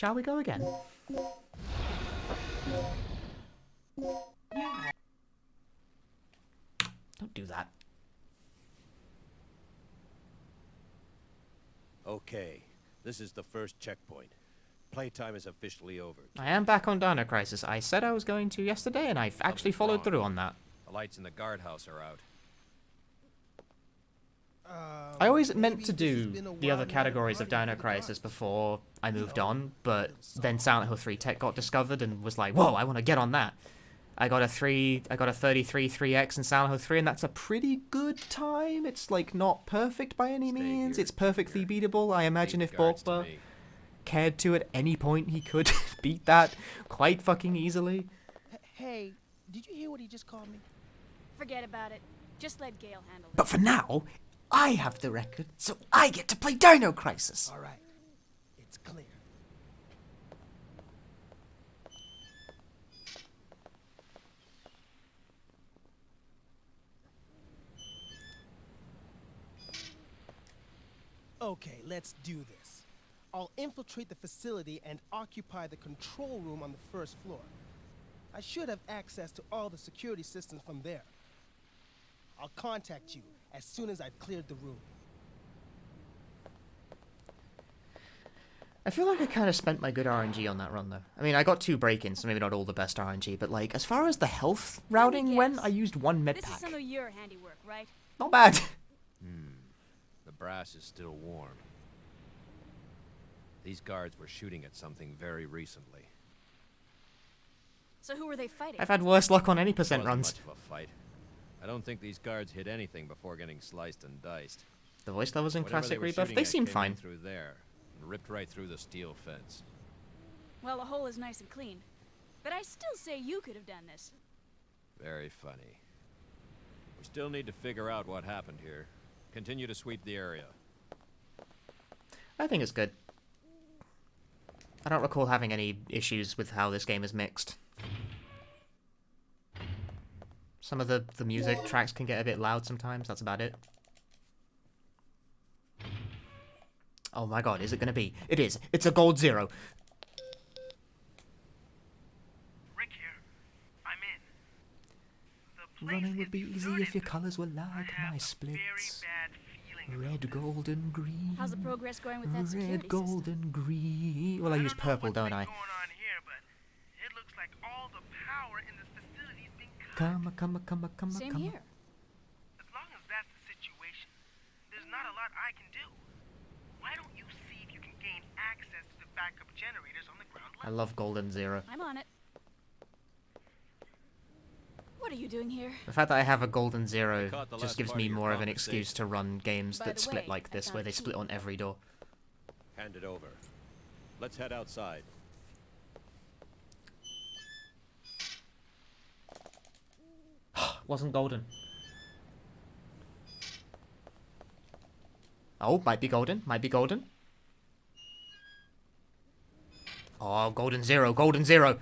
Shall we go again? Don't do that. Okay, this is the first checkpoint. Playtime is officially over. I am back on Dino Crisis. I said I was going to yesterday, and I've actually followed through on that. The lights in the guardhouse are out. I always meant to do the other categories of Dino Crisis before I moved on, but then Silent Hill 3 Tech got discovered and was like, whoa, I want to get on that. I got a 33 3X in Silent Hill 3, and that's a pretty good time. It's like not perfect by any means. It's perfectly beatable. I imagine if Borkba cared to at any point, he could beat that quite fucking easily. Hey, did you hear what he just called me? Forget about it. Just let Gale handle it. But for now, I have the record, so I get to play Dino Crisis. All right, it's clear. Okay, let's do this. I'll infiltrate the facility and occupy the control room on the first floor. I should have access to all the security systems from there. I'll contact you as soon as I've cleared the room. I feel like I kind of spent my good RNG on that run, though. I mean, I got 2 break-ins, so maybe not all the best RNG, but, like, as far as the health routing went, I used 1 med This pack. is some of your handiwork, right? Not bad. The brass is still warm. These guards were shooting at something very recently. So who were they fighting? I've had worse luck on any percent Wasn't runs. much of a fight. I don't think these guards hit anything before getting sliced and diced. The voice levels in Whatever Classic were Rebirth, shooting they at seem came in fine. through there and ripped right through the steel fence. Well, the hole is nice and clean. But I still say you could have done this. Very funny. We still need to figure out what happened here. Continue to sweep the area. I think it's good. I don't recall having any issues with how this game is mixed. Some of the music tracks can get a bit loud sometimes, that's about it. Oh my god, is it gonna be? It is! It's a gold 0! Rick here. I'm in. The place Running would be is easy good if your in- colours were I like have my a splits. very bad feeling about Red, gold, and green. How's the progress going with that security Red, gold, system? and green. Well, I use don't know purple, what's don't been I? going on here, but it looks like all the power in this facility is being cut. Come, Same come. here. As long as that's the situation, there's not a lot I can do. Why don't you see if you can gain access to the backup generators on the ground I level? love Golden Zero. I'm on it. What are you doing here? The fact that I have a Golden Zero Caught the just last gives part me of your more of an conversation. excuse to run games By that the split way, like I this, found where a they split key. on every door. Hand it over. Let's head outside. Wasn't golden. Oh, might be golden. Might be golden. Oh, golden 0. Golden 0.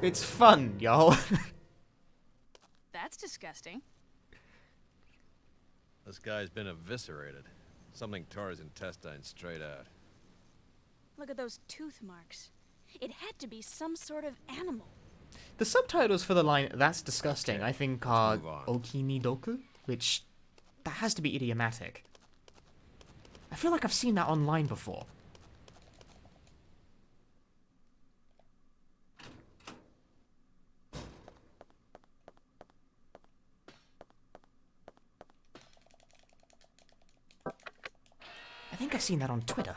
It's fun, y'all. That's disgusting. This guy's been eviscerated. Something tore his intestines straight out. Look at those tooth marks. It had to be some sort of animal. The subtitles for the line "That's disgusting" Okay, I think let's are move on. Okini Doku, which that has to be idiomatic. I feel like I've seen that online before. I think I've seen that on Twitter.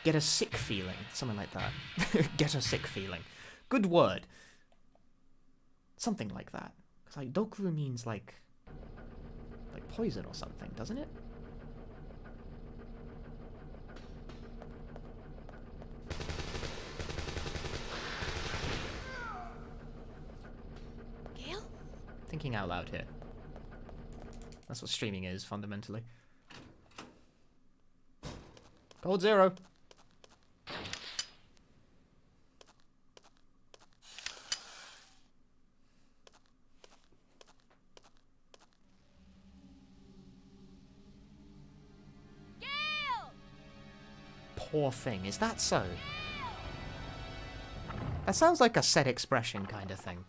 Get a sick feeling. Something like that. Get a sick feeling. Good word. Something like that. Because like Doku means like poison or something, doesn't it? Gale? Thinking out loud here. That's what streaming is, fundamentally. Code 0. Gale! Poor thing, is that so? That sounds like a set expression kind of thing.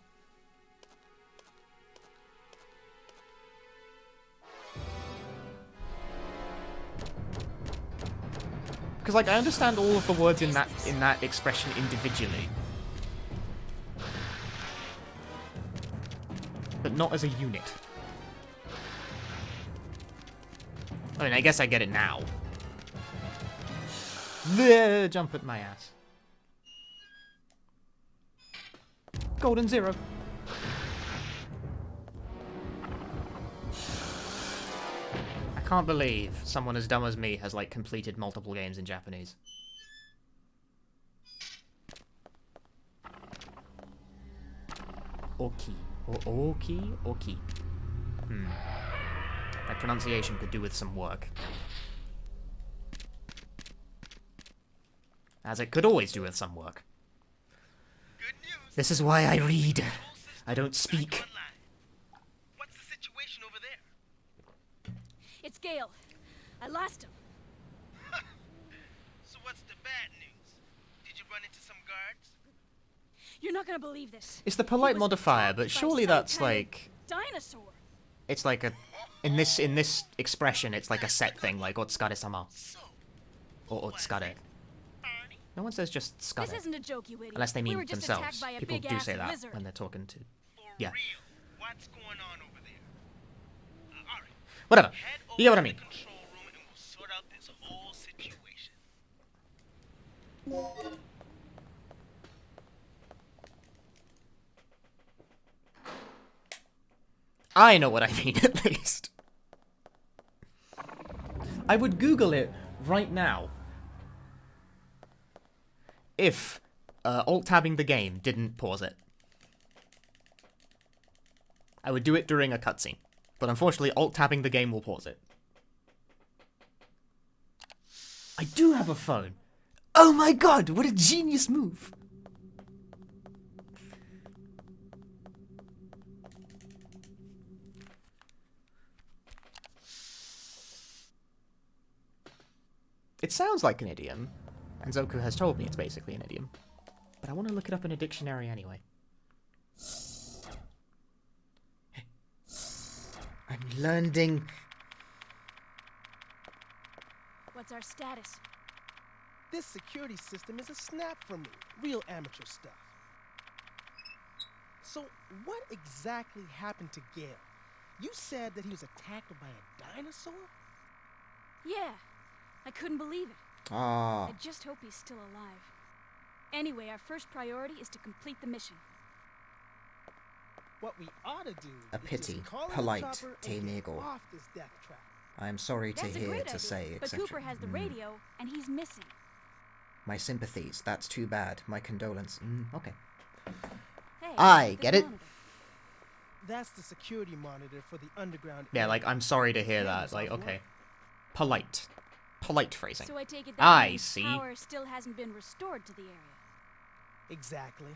Because, like, I understand all of the words in that expression individually. But not as a unit. I mean, I guess I get it now. Bleh, jump at my ass. Golden 0. I can't believe someone as dumb as me has, like, completed multiple games in Japanese. Oki. Or Oki? Oki. My pronunciation could do with some work. As it could always do with some work. Good news. This is why I read. Whole system I don't back speak. online. What's the situation over there? It's Gale. I lost him. So what's the bad news? Did you run into some guards? You're not gonna believe this. It's the He polite was modifier, attacked but by surely some that's kind of like... dinosaur. It's like a... In this expression, it's like a set thing, like otsukare-sama. So, Or otsukare. Barney? No one says just This tsukare. isn't a joke, you idiot. Unless they We mean were just themselves. attacked by a People do big-ass say that lizard. when they're talking to... For Yeah. real, what's going on over there? All right. Whatever. Head You get what I over mean. to the control room and we'll sort out this whole situation. I know what I mean, at least. I would Google it right now. If alt-tabbing the game didn't pause it. I would do it during a cutscene. But unfortunately, alt-tabbing the game will pause it. I do have a phone. Oh my god, what a genius move. It sounds like an idiom, and Zoku has told me it's basically an idiom. But I want to look it up in a dictionary anyway. I'm learning. What's our status? This security system is a snap for me. Real amateur stuff. So, what exactly happened to Gale? You said that he was attacked by a dinosaur? Yeah. I couldn't believe it. Ah. I just hope he's still alive. Anyway, our first priority is to complete the mission. What we ought to do A is pity, just call in the polite, chopper te and get nego. off this death trap. I am sorry to That's a hear great to idea, say, but etc. Cooper has the radio, and he's missing. My sympathies. That's too bad. My condolence. Okay. Hey, I this get it. monitor. That's the security monitor for the underground Yeah, area. like, I'm sorry to hear Cameras that. Like, offline. okay. Polite. Polite phrasing. So I take it that I means see. power still hasn't been restored to the area. Exactly.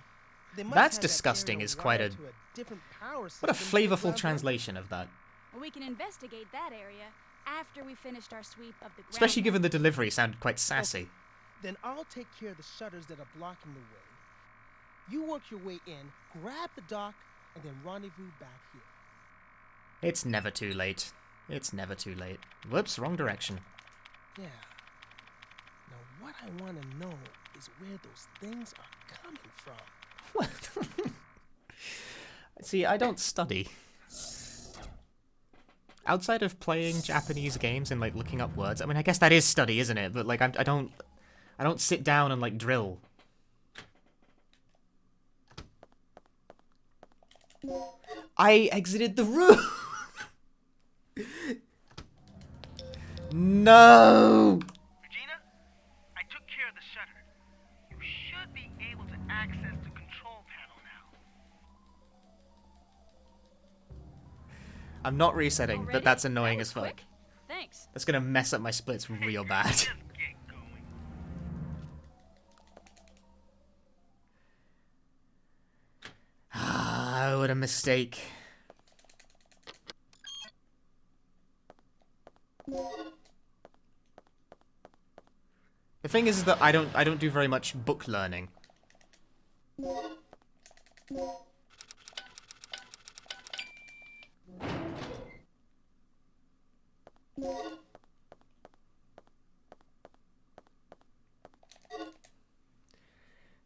They must That's have that disgusting area is quite wired a- to different power What a system to the flavorful ground translation of that. Well, we can investigate that area after we finished our sweep of the ground. Especially given the delivery sounded quite sassy. Then I'll take care of the shutters that are blocking the way. You work your way in, grab the dock, and then rendezvous back here. It's never too late. It's never too late. Whoops, wrong direction. Yeah. Now what I want to know is where those things are coming from. What? See, I don't study. Outside of playing Japanese games and like looking up words, I mean, I guess that is study, isn't it? But like, I don't sit down and like drill. I exited the room. No. Regina, I took care of the shutter. You should be able to access the control panel now. I'm not resetting, Already? but that's annoying That as was fuck. quick. Thanks. That's gonna mess up my splits real bad. Just get going. mistake. The thing is that I don't do very much book learning.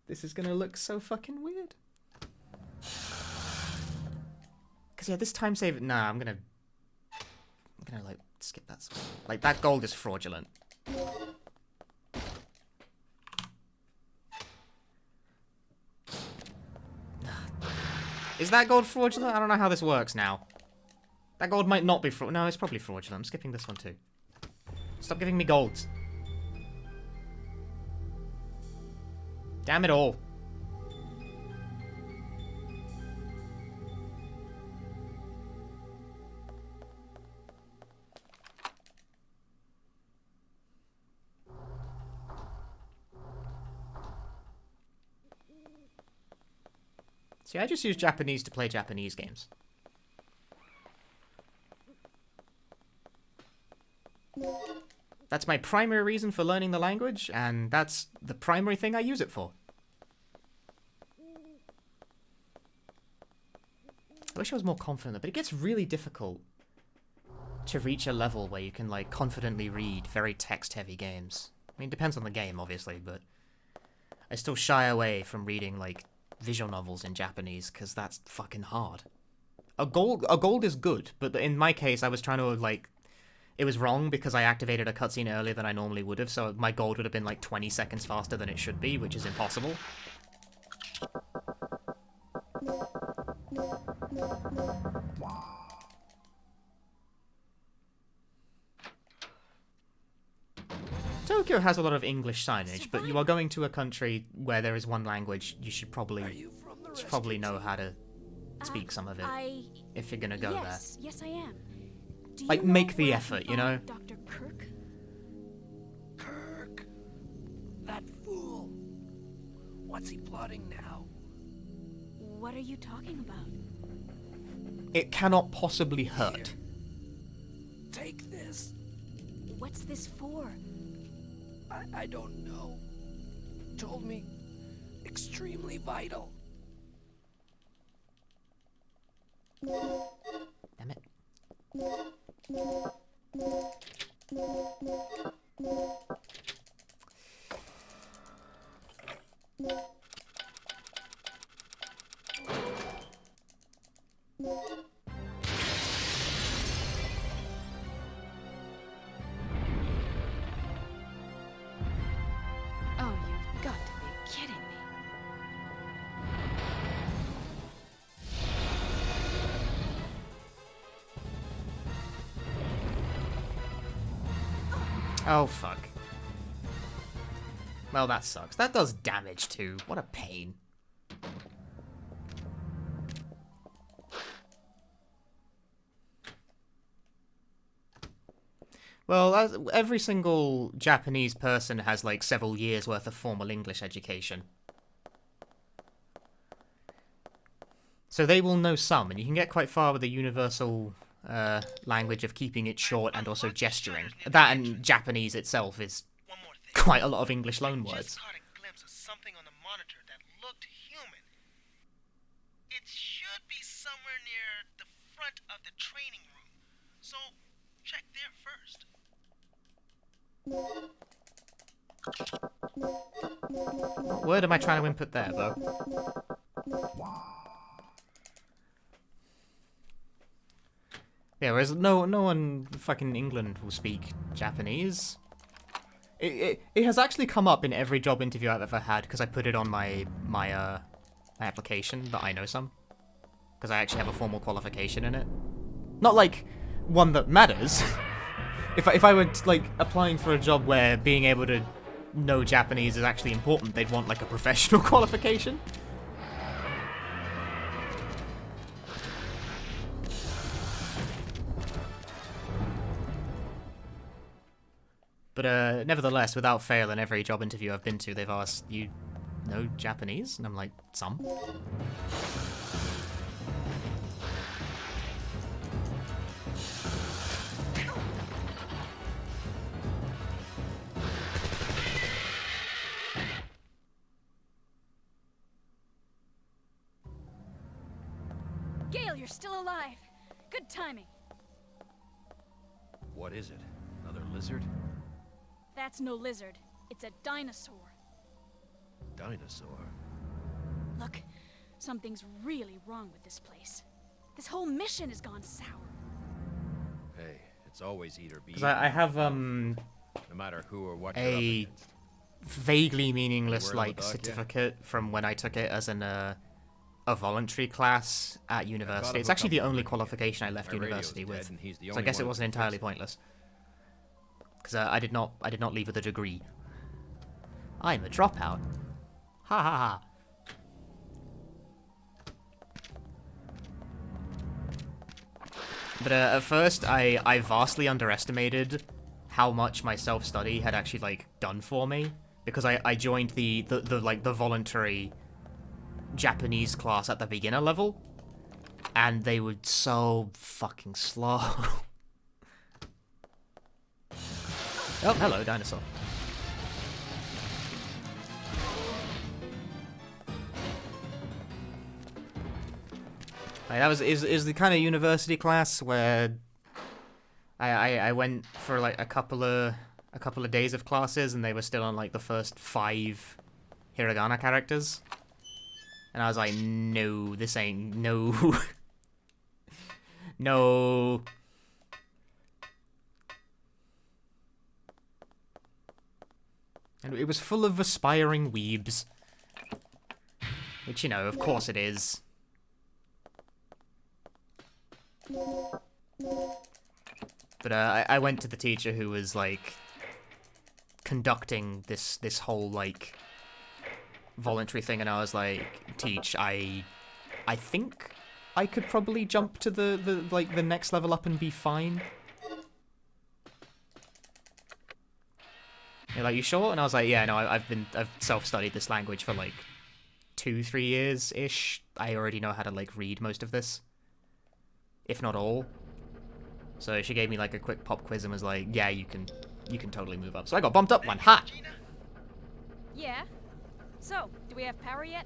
This is gonna look so fucking weird. Cause yeah, this time save. Nah, I'm gonna like skip that. Like that gold is fraudulent. Is that gold fraudulent? I don't know how this works now. That gold might not be fraudulent. No, it's probably fraudulent. I'm skipping this one too. Stop giving me golds. Damn it all. See, I just use Japanese to play Japanese games. That's my primary reason for learning the language, and that's the primary thing I use it for. I wish I was more confident, but it gets really difficult to reach a level where you can, like, confidently read very text-heavy games. I mean, it depends on the game, obviously, but I still shy away from reading, like, visual novels in Japanese, because that's fucking hard. A gold is good, but in my case, I was trying to, like, it was wrong because I activated a cutscene earlier than I normally would have, so my gold would have been like 20 seconds faster than it should be, which is impossible. Tokyo has a lot of English signage, but you are going to a country where there is one language. You should probably know how to speak some of it if you're gonna go there. Yes, I am. Do Like, you know make the where I effort, can you know? find Dr. Kirk? Kirk! That fool! What's he plotting now? What are you talking about? It cannot possibly hurt. Take this. What's this for? I don't know. Told me extremely vital. Damn it. Oh, you've got to be kidding me. Oh, fuck. Well, that sucks. That does damage, too. What a pain. Well, every single Japanese person has, like, several years' worth of formal English education. So they will know some, and you can get quite far with the universal language of keeping it short and also gesturing. That and Japanese itself is One more thing. quite a lot of English loanwords. Just caught a glimpse of something on the monitor that looked human. It should be somewhere near the front of the training room. So, check there first. What word am I trying to input there, though? Yeah, whereas no one fucking England will speak Japanese. It has actually come up in every job interview I've ever had because I put it on my application that I know some. Because I actually have a formal qualification in it. Not like one that matters. If I were like applying for a job where being able to know Japanese is actually important, they'd want like a professional qualification. But nevertheless, without fail, in every job interview I've been to, they've asked, you know Japanese? And I'm like, some. you're still alive. Good timing. What is it? Another lizard? That's no lizard. It's a dinosaur. Dinosaur? Look, something's really wrong with this place. This whole mission has gone sour. Hey, it's always eat or be Because eaten, I have no matter who or what you're up a against. vaguely meaningless Word on the like dog yet? certificate from when I took it as a voluntary class at university. It's a actually the couple only ringing. qualification I left My radio's university dead, with. and he's the So I only guess it one who wasn't can fix entirely it. pointless. Because I did not leave with a degree. I'm a dropout. Ha ha ha. But at first, I vastly underestimated how much my self-study had actually like done for me, because I joined the voluntary Japanese class at the beginner level, and they were so fucking slow. Oh, hello, dinosaur. Like, that is the kind of university class where I went for like a couple of days of classes, and they were still on like the first 5 hiragana characters, and I was like, no, this ain't no. No. And it was full of aspiring weebs, which, you know, of course it is. But I went to the teacher who was like conducting this whole like voluntary thing, and I was like, "Teach, I think I could probably jump to the next level up and be fine." You're like, "You sure?" And I was like, "Yeah, no, I've self-studied this language for like 2-3 years ish. I already know how to like read most of this, if not all." So she gave me like a quick pop quiz and was like, "Yeah, you can totally move up." So I got bumped up one. Ha! Yeah? So, do we have power yet?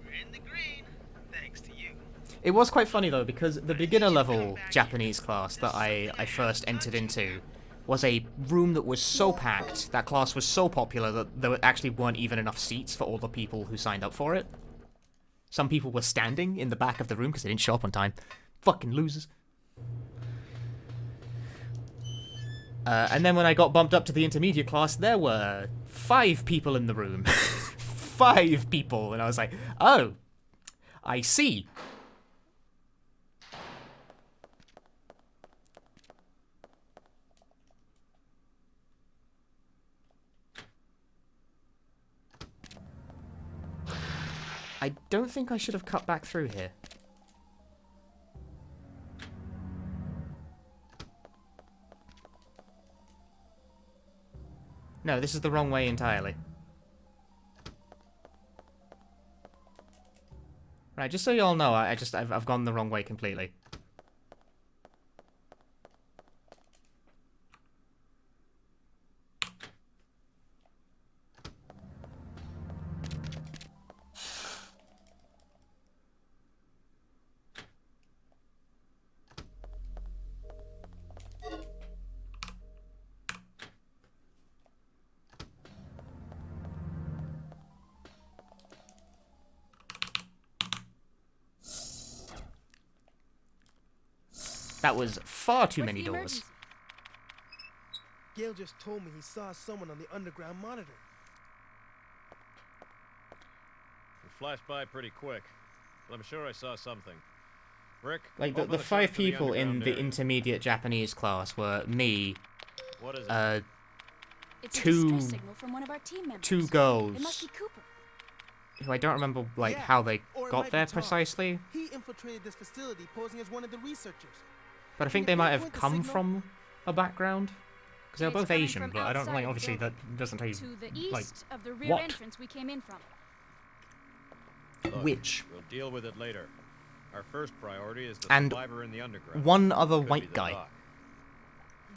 We're in the green, thanks to you. It was quite funny though, because the beginner level Japanese class that I first entered into was a room that was so packed, that class was so popular that there actually weren't even enough seats for all the people who signed up for it. Some people were standing in the back of the room because they didn't show up on time. Fucking losers. And then when I got bumped up to the intermediate class, there were 5 people in the room. 5 people, and I was like, oh, I see. I don't think I should have cut back through here. No, this is the wrong way entirely. Right, just so you all know, I've gone the wrong way completely. That was far too many doors. Gail just told me he saw someone on the underground monitor. It flashed by pretty quick, but I'm sure I saw something. Rick, Like, open the shutter 5 to people in underground the area. intermediate Japanese class were me, What is it? It's a Two- distress signal from one of our team members. 2 It must girls, be Cooper. who I don't remember, like, Yeah, how they or it got might there be Tom. precisely, He infiltrated this facility posing as one of the researchers. but I think Can they you might have pinpoint the come signal? from a background. Because they were It's both coming Asian, from but I don't, like, outside the obviously that building. doesn't tell you, To the like, east of the rear what? entrance we came in from. Look, which. We'll deal with it later. Our first priority is the And survivor in the underground. One other Could be white the guy, doc.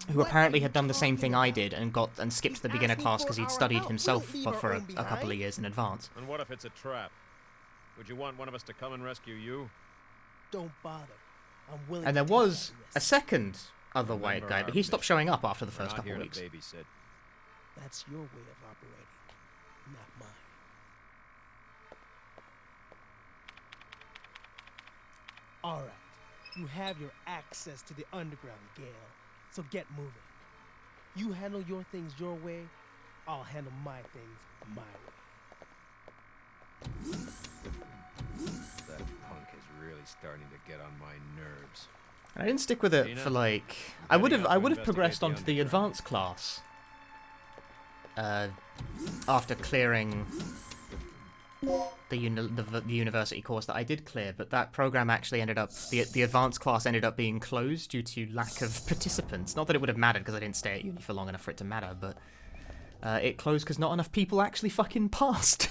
who What apparently are had you done the same talking thing I about? did and skipped He's the beginner asking class for because he'd our studied help. We himself don't leave but our for own a couple of behind. years in advance. And what if it's a trap? Would you want one of us to come and rescue you? Don't bother. I'm willing And to there take was that a risk. second other white Remember guy, our but he stopped mission. showing up after the We're first not couple here of to weeks. babysit. That's your way of operating, not mine. All right. You have your access to the underground, Gale. So get moving. You handle your things your way, I'll handle my things my way. That punk is really starting to get on my nerves. And I didn't stick with it Dina, for like. I'm I would heading have. out I to would have investigate progressed the onto the underground. advanced class. After clearing the university course that I did clear, but that program actually ended up the advanced class ended up being closed due to lack of participants. Not that it would have mattered because I didn't stay at uni for long enough for it to matter, but it closed because not enough people actually fucking passed.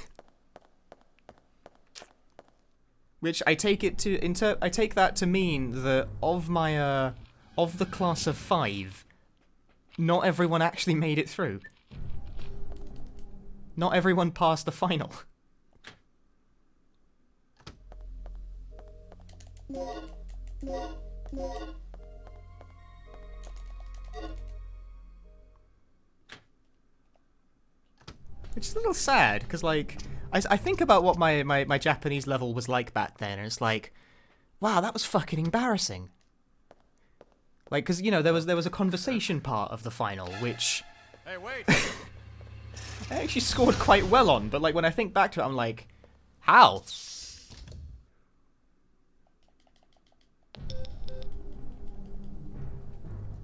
Which I take it to I take that to mean that of my of the class of 5, not everyone actually made it through. Not everyone passed the final. Which is a little sad, because, like, I think about what my Japanese level was like back then, and it's like, wow, that was fucking embarrassing. Like, because, you know, there was a conversation part of the final, which Hey, wait! I actually scored quite well on, but, like, when I think back to it, I'm like, how?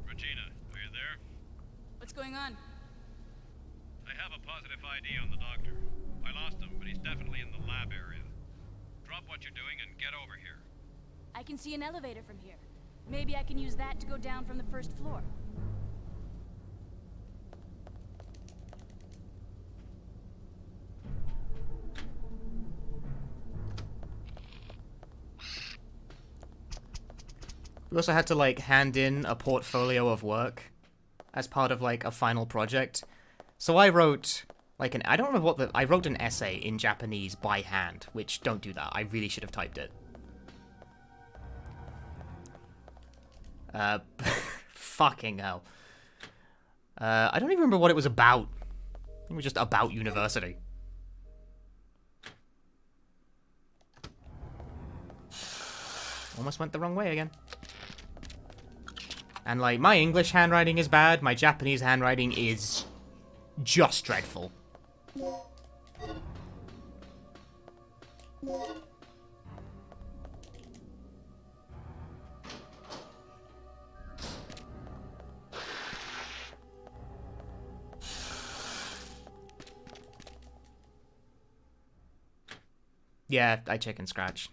Regina, are you there? What's going on? I have a positive ID on the doctor. I lost him, but he's definitely in the lab area. Drop what you're doing and get over here. I can see an elevator from here. Maybe I can use that to go down from the first floor. We also had to, like, hand in a portfolio of work as part of, like, a final project. So I wrote, like, I don't remember what I wrote an essay in Japanese by hand, which, don't do that. I really should have typed it. Fucking hell. I don't even remember what it was about. I think it was just about university. Almost went the wrong way again. And, like, my English handwriting is bad, my Japanese handwriting is just dreadful. Yeah, I chicken scratch.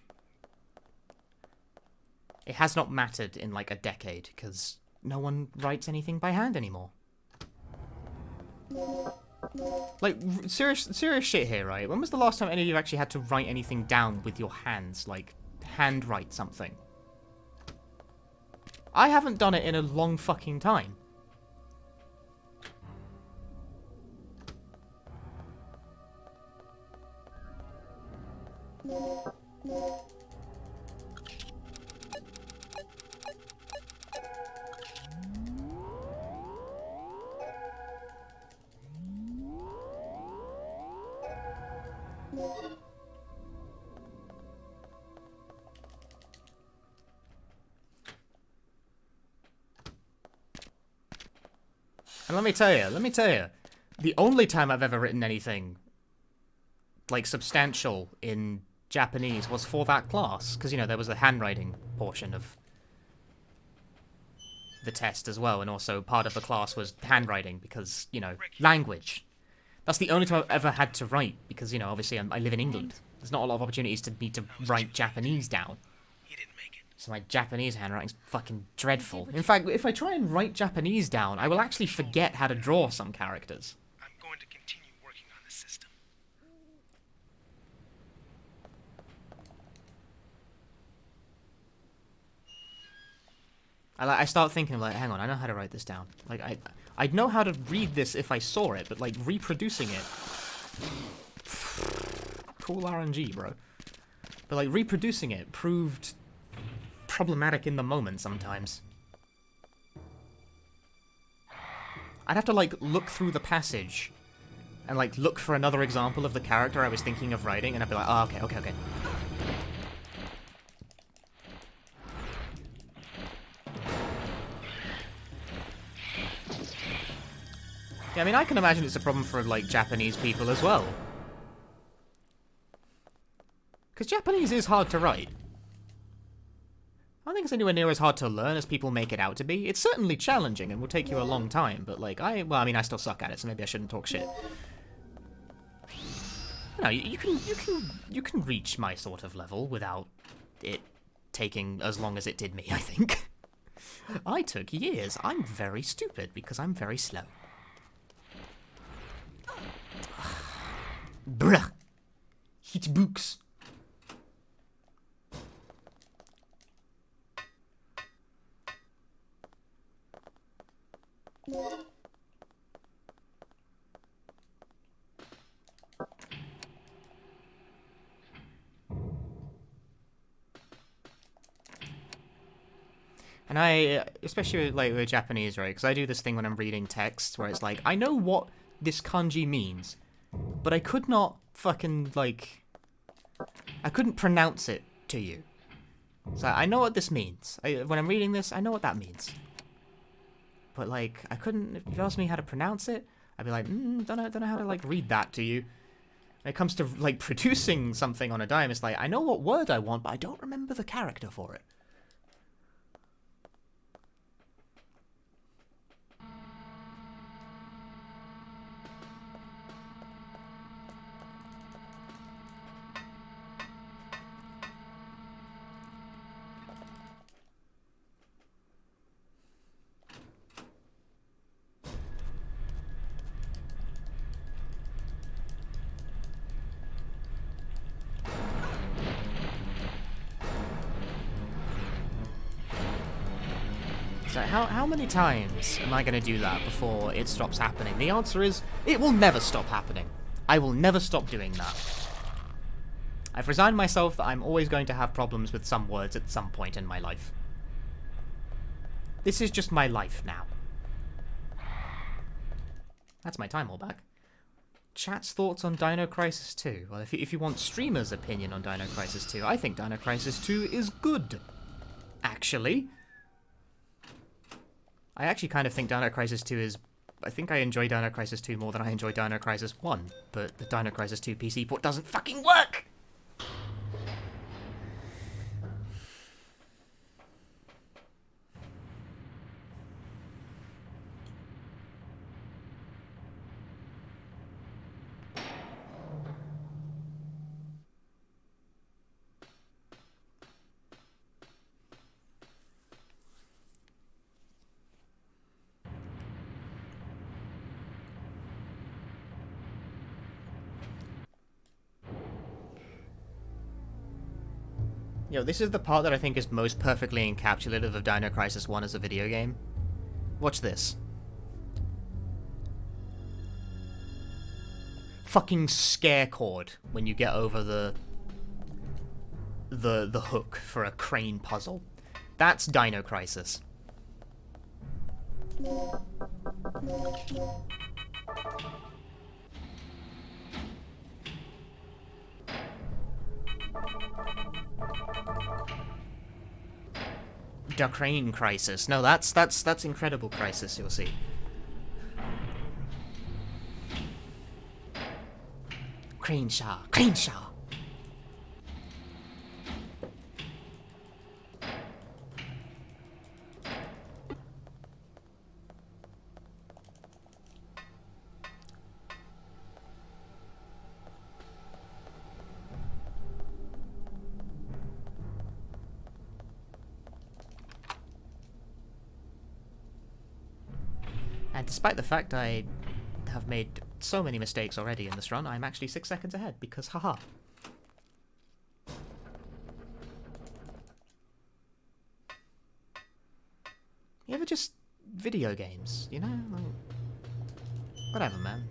It has not mattered in like a decade, because no one writes anything by hand anymore. Like, serious shit here, right? When was the last time any of you actually had to write anything down with your hands? Like, handwrite something? I haven't done it in a long fucking time. And let me tell you, the only time I've ever written anything, like, substantial in Japanese was for that class, because, you know, there was a handwriting portion of the test as well, and also part of the class was handwriting, because, you know, language. That's the only time I've ever had to write, because, you know, obviously I live in England. There's not a lot of opportunities to me to write Japanese down. He didn't make it. So my Japanese handwriting's fucking dreadful. In fact, if I try and write Japanese down, I will actually forget how to draw some characters. I'm going to continue working on the system. I start thinking, like, hang on, I know how to write this down. Like, I'd know how to read this if I saw it, but, like, reproducing it... Cool RNG, bro. But, like, reproducing it proved problematic in the moment sometimes. I'd have to, like, look through the passage and, like, look for another example of the character I was thinking of writing, and I'd be like, oh, okay. Yeah, I mean, I can imagine it's a problem for, like, Japanese people as well. Because Japanese is hard to write. I don't think it's anywhere near as hard to learn as people make it out to be. It's certainly challenging and will take you a long time, but, like, well, I mean, I still suck at it, so maybe I shouldn't talk shit. No, you can reach my sort of level without it taking as long as it did me, I think. I took years. I'm very stupid because I'm very slow. Bruh. Hitbooks. And I, especially like with Japanese, right? Because I do this thing when I'm reading texts where it's like, I know what this kanji means, but I could not fucking, like, I couldn't pronounce it to you. So I know what this means. When I'm reading this, I know what that means. But, like, I couldn't, if you asked me how to pronounce it, I'd be like, don't know how to, like, read that to you. When it comes to, like, producing something on a dime, it's like, I know what word I want, but I don't remember the character for it. So how many times am I going to do that before it stops happening? The answer is, it will never stop happening. I will never stop doing that. I've resigned myself that I'm always going to have problems with some words at some point in my life. This is just my life now. That's my time all back. Chat's thoughts on Dino Crisis 2. Well, if you want streamers' opinion on Dino Crisis 2, I think Dino Crisis 2 is good. Actually. I actually kind of think Dino Crisis 2 is... I think I enjoy Dino Crisis 2 more than I enjoy Dino Crisis 1, but the Dino Crisis 2 PC port doesn't fucking work! Yo, this is the part that I think is most perfectly encapsulative of Dino Crisis 1 as a video game. Watch this. Fucking scare chord when you get over the hook for a crane puzzle. That's Dino Crisis. The Crane Crisis. No, that's Incredible Crisis, you'll see. Crenshaw. And despite the fact I have made so many mistakes already in this run, I'm actually 6 seconds ahead, because haha. You ever just video games, you know? Like, whatever, man.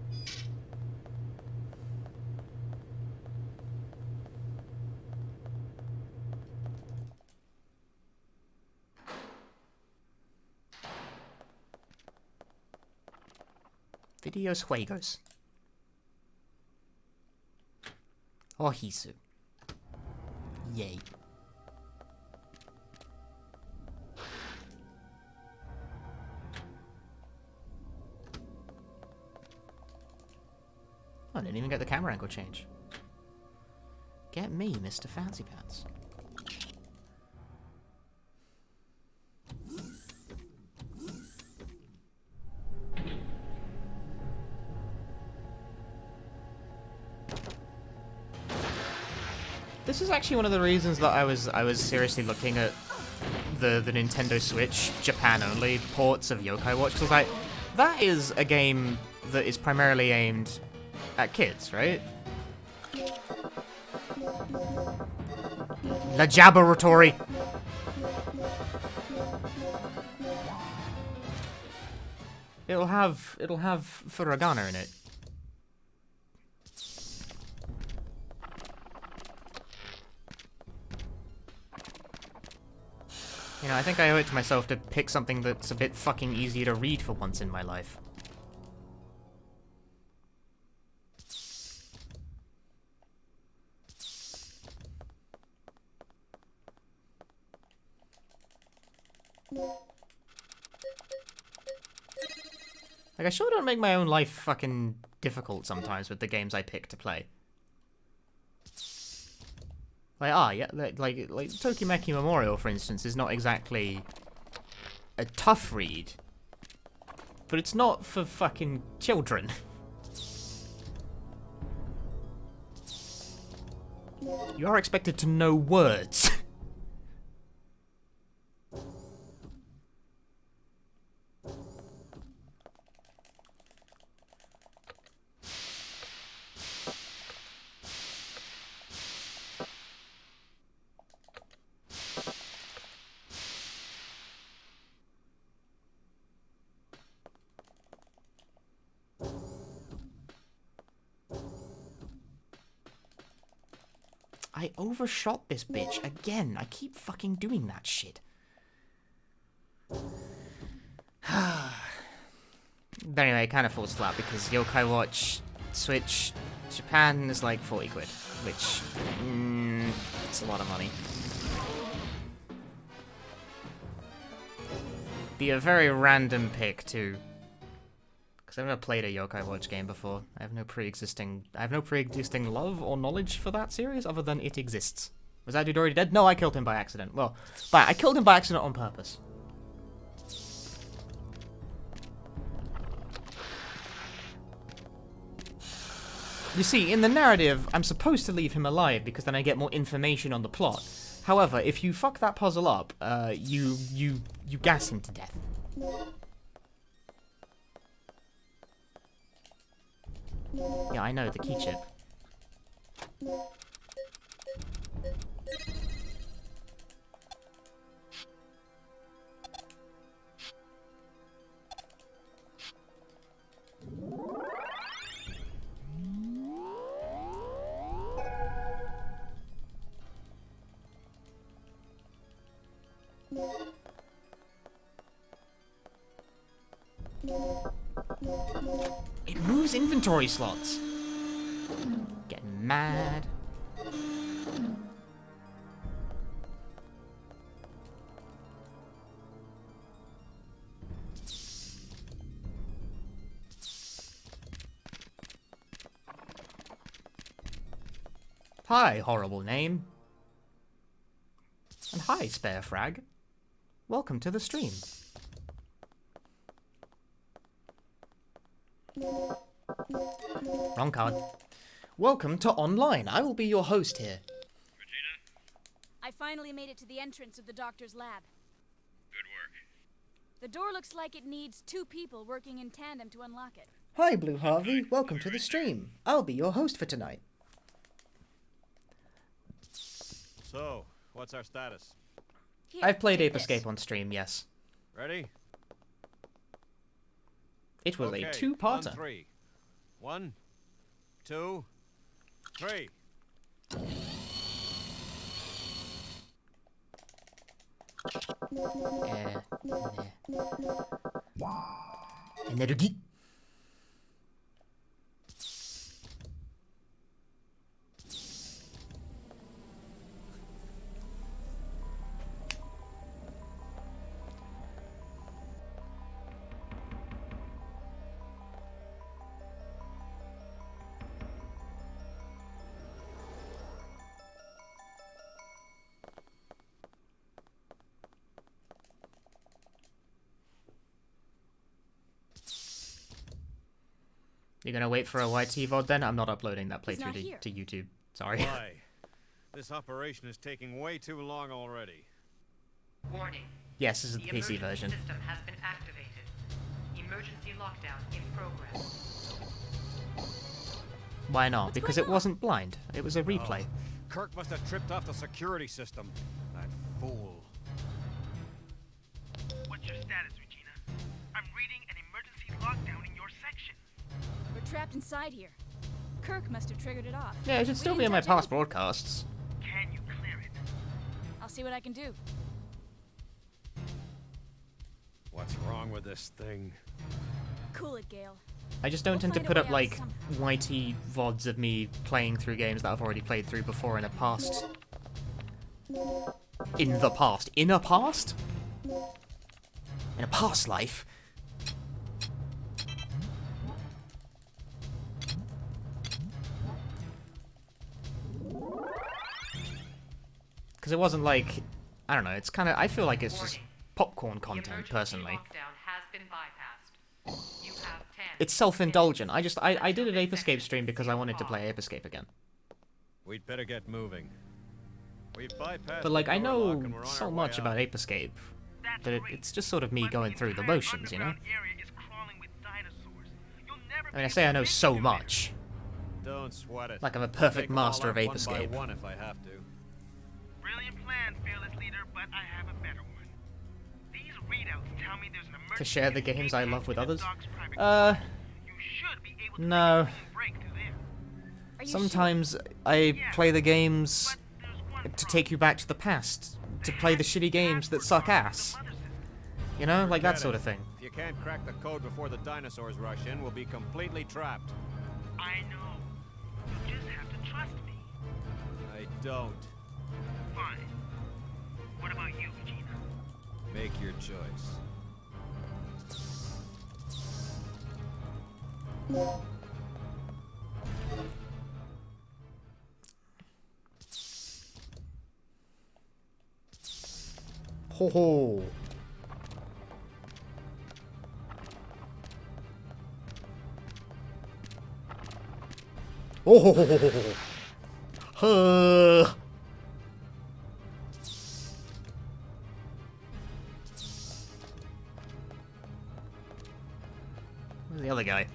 Videos juegos. Oh, Hisu. Yay. I didn't even get the camera angle change. Get me, Mr. Fancy Pants. This is actually one of the reasons that I was seriously looking at the Nintendo Switch Japan only ports of Yokai Watch, because like that is a game that is primarily aimed at kids, right? Laboratory. It'll have furigana in it. You know, I think I owe it to myself to pick something that's a bit fucking easier to read for once in my life. Like, I sure don't make my own life fucking difficult sometimes with the games I pick to play. Like, yeah, like Tokimeki Memorial, for instance, is not exactly a tough read, but it's not for fucking children. You are expected to know words. I overshot this bitch again. I keep fucking doing that shit. But anyway, it kind of falls flat because Yokai Watch Switch Japan is like 40 quid, which it's a lot of money. Be a very random pick too. Because I've never played a Yokai Watch game before. I have no pre-existing love or knowledge for that series other than it exists. Was that dude already dead? No, I killed him by accident. Well, but I killed him by accident on purpose. You see, in the narrative, I'm supposed to leave him alive because then I get more information on the plot. However, if you fuck that puzzle up, you gas him to death. Yeah, I know, the key chip. It moves inventory slots. Getting mad. Hi, horrible name. And hi, Spare Frag. Welcome to the stream. Wrong card. Welcome to Online. I will be your host here. Regina, I finally made it to the entrance of the doctor's lab. good work. The door looks like it needs 2 people working in tandem to unlock it. Hi, Blue Harvey. Welcome to the stream. I'll be your host for tonight. So, what's our status? Here, I've played take Ape this. Escape on stream, yes. Ready? It was Okay, a 2-parter. on 3. 1, 2, 3. Energy. You're gonna wait for a YT VOD then? I'm not uploading that He's not playthrough here. to YouTube. Sorry. Why? This operation is taking way too long already. Warning. Yes, this is the The PC emergency version. system has been activated. Emergency lockdown in progress. Why not? Because it wasn't blind. It was a replay. Oh, Kirk must have tripped off the security system. That fool. What's your status, Regina? I'm reading an emergency lockdown in your section. We're trapped inside here. Kirk must have triggered it off. Yeah, it should We still be didn't in my touch past anything. broadcasts. Can you clear it? I'll see what I can do. What's wrong with this thing? Cool it, Gale. I just don't We'll tend to find a put way up out like somehow. YT VODs of me playing through games that I've already played through before in a past. In the past. In a past? In a past life? Because it wasn't like, I don't know, it's kind of, I feel like it's just Warning. popcorn The content, emergency personally. lockdown has been bypassed. You have 10. It's self-indulgent. I did an Ape Escape stream because I wanted to play Ape Escape again. We'd better get moving. We've bypassed But like, the I door know lock and we're on so our way much about out. Ape Escape That's that great. it's just sort of me But going the through the entire motions, you know? underground area is crawling with dinosaurs. You'll never I mean, I be say I able know to so make it much. Don't sweat it. Like I'm a I'll perfect take them all master of out Ape one Escape. by one if I have to. Brilliant plan, fearless leader, but I have a better one. These readouts tell me there's an emergency To share the escape games I hatch love with in the others? dock's private Uh, quarters. You should be able to no. take a clean break through there. Are you Sometimes I play the games to take you back to the past, to play the shitty games that suck ass. You know, like that Forget sort it. of thing. If you can't crack the code before the dinosaurs rush in, we'll be completely trapped. I know. You just have to trust me. I don't. Fine. What about you, Regina? Make your choice. Ho ho. Oh ho ho ho ho ho. Huh. Where's the other guy?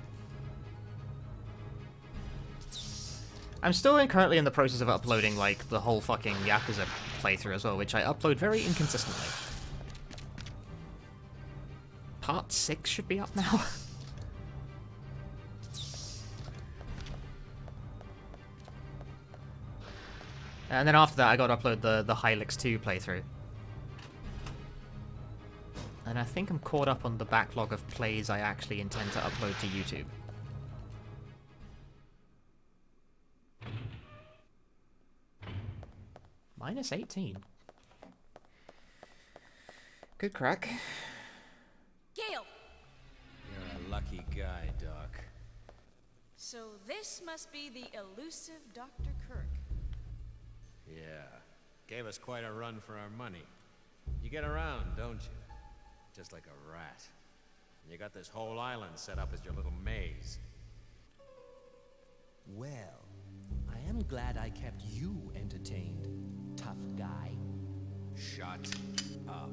I'm still currently in the process of uploading, like, the whole fucking Yakuza playthrough as well, which I upload very inconsistently. Part 6 should be up now. And then after that, I got to upload the Hylix 2 playthrough. And I think I'm caught up on the backlog of plays I actually intend to upload to YouTube. Minus 18. Good crack. Gale! You're a lucky guy, Doc. So this must be the elusive Dr. Kirk. Yeah. Gave us quite a run for our money. You get around, don't you? Just like a rat. And you got this whole island set up as your little maze. Well, I am glad I kept you entertained, tough guy. Shut up.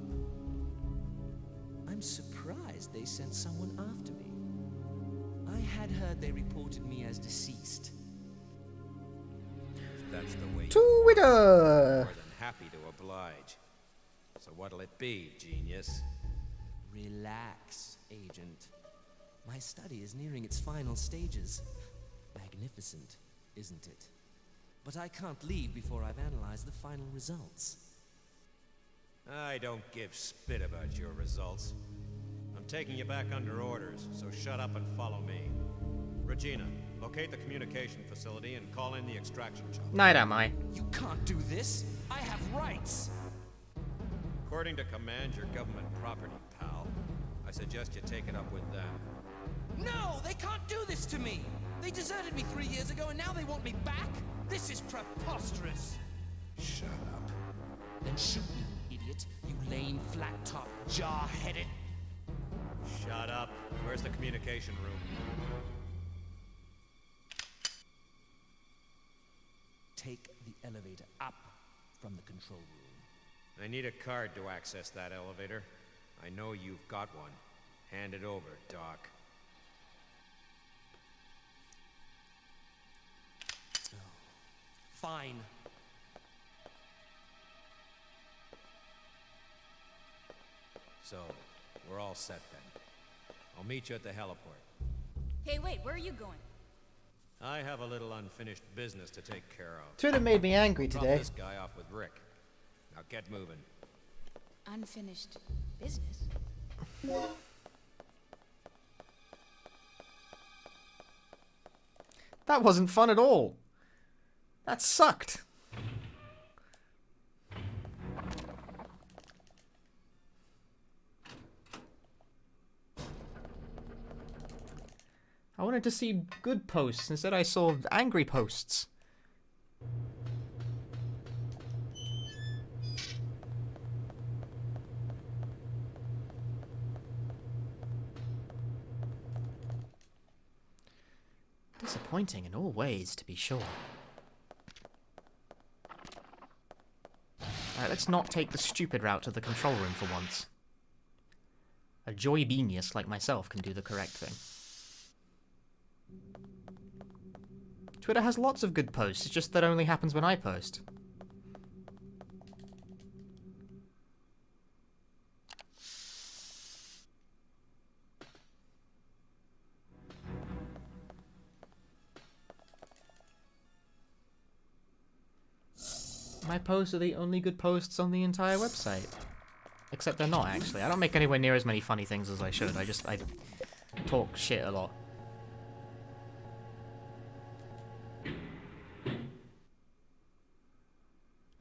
I'm surprised they sent someone after me. I had heard they reported me as deceased. If that's the way you Twitter! more than happy to oblige. So what'll it be, genius? Relax, Agent. My study is nearing its final stages. Magnificent, isn't it? But I can't leave before I've analyzed the final results. I don't give spit about your results. I'm taking you back under orders, so shut up and follow me. Regina, locate the communication facility and call in the extraction chopper. Night am I. You can't do this! I have rights! According to command, your government property, pal. I suggest you take it up with them. No! They can't do this to me! They deserted me 3 years ago and now they want me back? This is preposterous! Shut up. Then shoot me, idiot. You lame, flat-top, jaw-headed... Shut up. Where's the communication room? take the elevator up from the control room. I need a card to access that elevator. I know you've got one. Hand it over, Doc. Fine. So, we're all set then. I'll meet you at the heliport. Hey, wait, where are you going? I have a little unfinished business to take care of. Twitter made me angry Drop today. this guy off with Rick. Now get moving. Unfinished business? That wasn't fun at all. That sucked. I wanted to see good posts. Instead I saw angry posts. Disappointing in all ways, to be sure. Alright, let's not take the stupid route to the control room for once. A joy genius like myself can do the correct thing. Twitter has lots of good posts, it's just that only happens when I post. My posts are the only good posts on the entire website. Except they're not, actually. I don't make anywhere near as many funny things as I should. I talk shit a lot.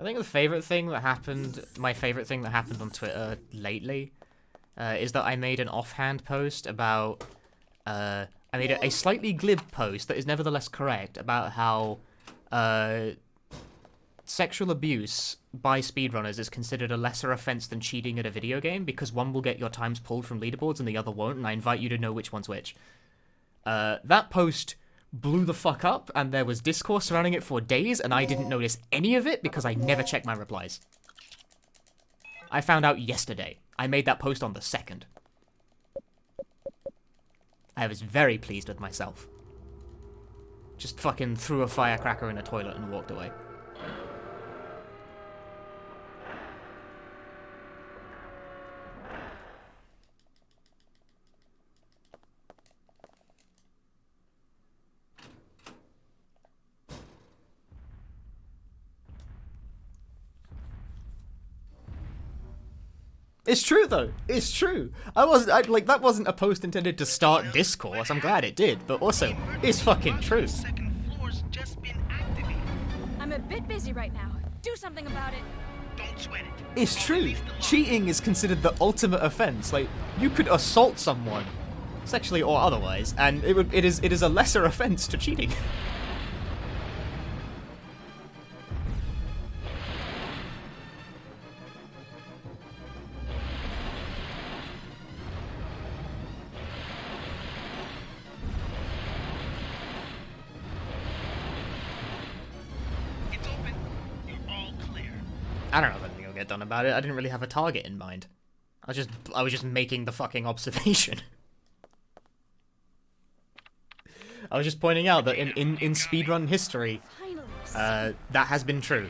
I think my favorite thing that happened on Twitter lately, is that I made an offhand post about, I made a slightly glib post that is nevertheless correct about how, sexual abuse by speedrunners is considered a lesser offense than cheating at a video game because one will get your times pulled from leaderboards and the other won't, and I invite you to know which one's which. That post blew the fuck up, and there was discourse surrounding it for days, and I didn't notice any of it because I never check my replies. I found out yesterday. I made that post on the 2nd. I was very pleased with myself. Just fucking threw a firecracker in a toilet and walked away. It's true though. It's true. That wasn't a post intended to start discourse. I'm glad it did, but also it's fucking true. I'm a bit busy right now. Do something about it. Don't sweat it. It's true. Cheating is considered the ultimate offense. Like, you could assault someone, sexually or otherwise, and it is a lesser offense to cheating. I don't know if anything will get done about it. I didn't really have a target in mind. I was just making the fucking observation. I was just pointing out that in speedrun history, that has been true.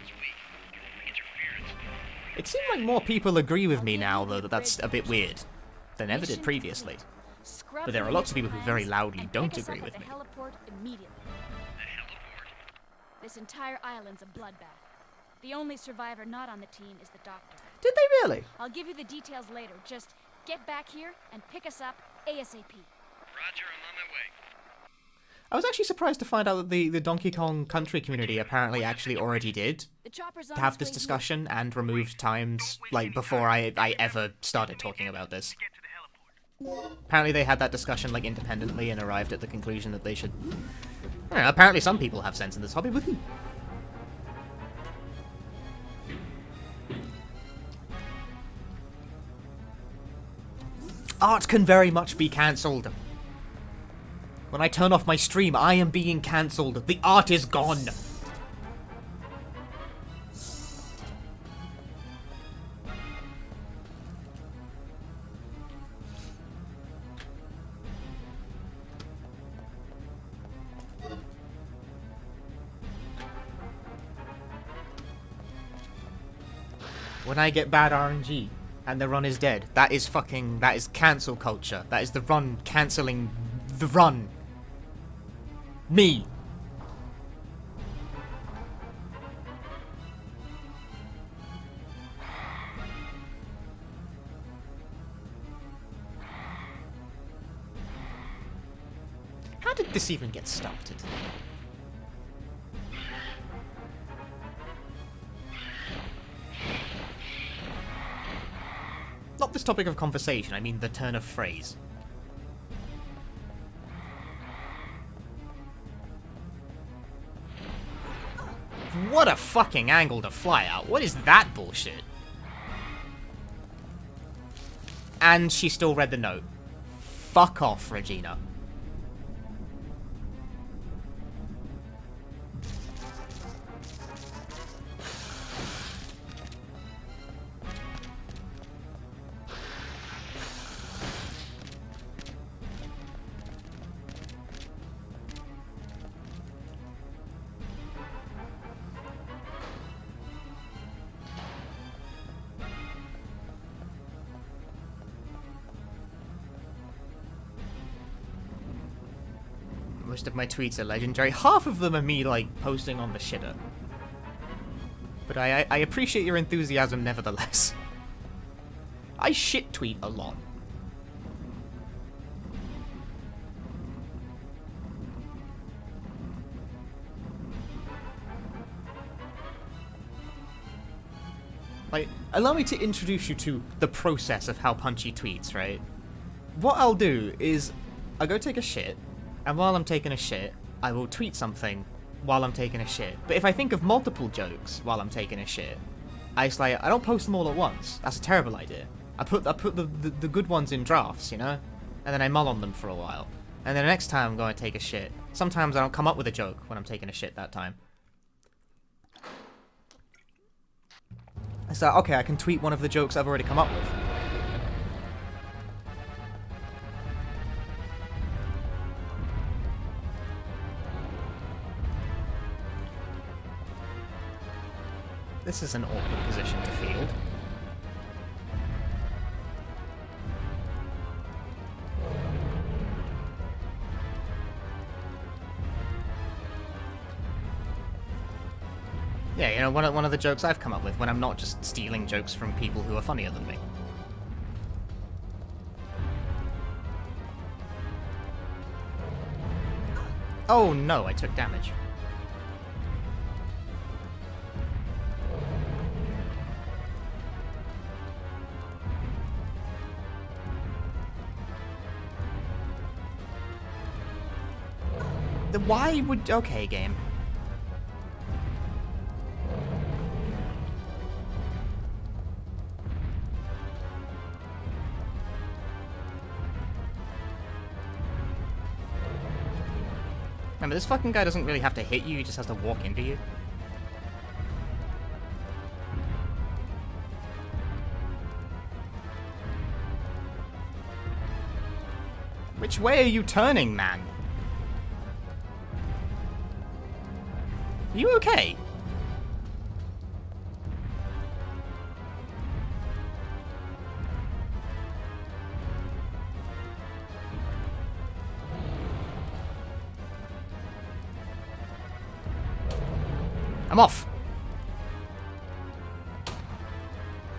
It seems like more people agree with me now, though, that that's a bit weird than ever did previously. But there are lots of people who very loudly don't agree with me. This entire island's a bloodbath. The only survivor not on the team is the doctor. Did they really? I'll give you the details later. Just get back here and pick us up ASAP. Roger, I'm on my way. I was actually surprised to find out that the Donkey Kong Country community apparently actually already did have this discussion and removed times, like, before I ever started talking about this. Apparently they had that discussion, like, independently and arrived at the conclusion that they should... I don't know, apparently some people have sense in this hobby, woohoo! Art can very much be cancelled. When I turn off my stream, I am being cancelled. The art is gone. when I get bad RNG and the run is dead. That is cancel culture. That is the run cancelling the run. Me. How did this even get started? Not this topic of conversation, I mean the turn of phrase. What a fucking angle to fly out. What is that bullshit? And she still read the note. Fuck off, Regina. Most of my tweets are legendary. Half of them are me, like, posting on the shitter. But I appreciate your enthusiasm nevertheless. I shit tweet a lot. Like, allow me to introduce you to the process of how Punchy tweets, right? What I'll do is, I'll go take a shit, and while I'm taking a shit, I will tweet something while I'm taking a shit. But if I think of multiple jokes while I'm taking a shit, I don't post them all at once. That's a terrible idea. I put the good ones in drafts, you know? And then I mull on them for a while. And then the next time I'm going to take a shit, sometimes I don't come up with a joke when I'm taking a shit that time. So, okay, I can tweet one of the jokes I've already come up with. This is an awkward position to field. Yeah, you know, one of the jokes I've come up with when I'm not just stealing jokes from people who are funnier than me. Oh no, I took damage. Why would... Okay, game. Remember, this fucking guy doesn't really have to hit you, he just has to walk into you. Which way are you turning, man? Are you okay? I'm off.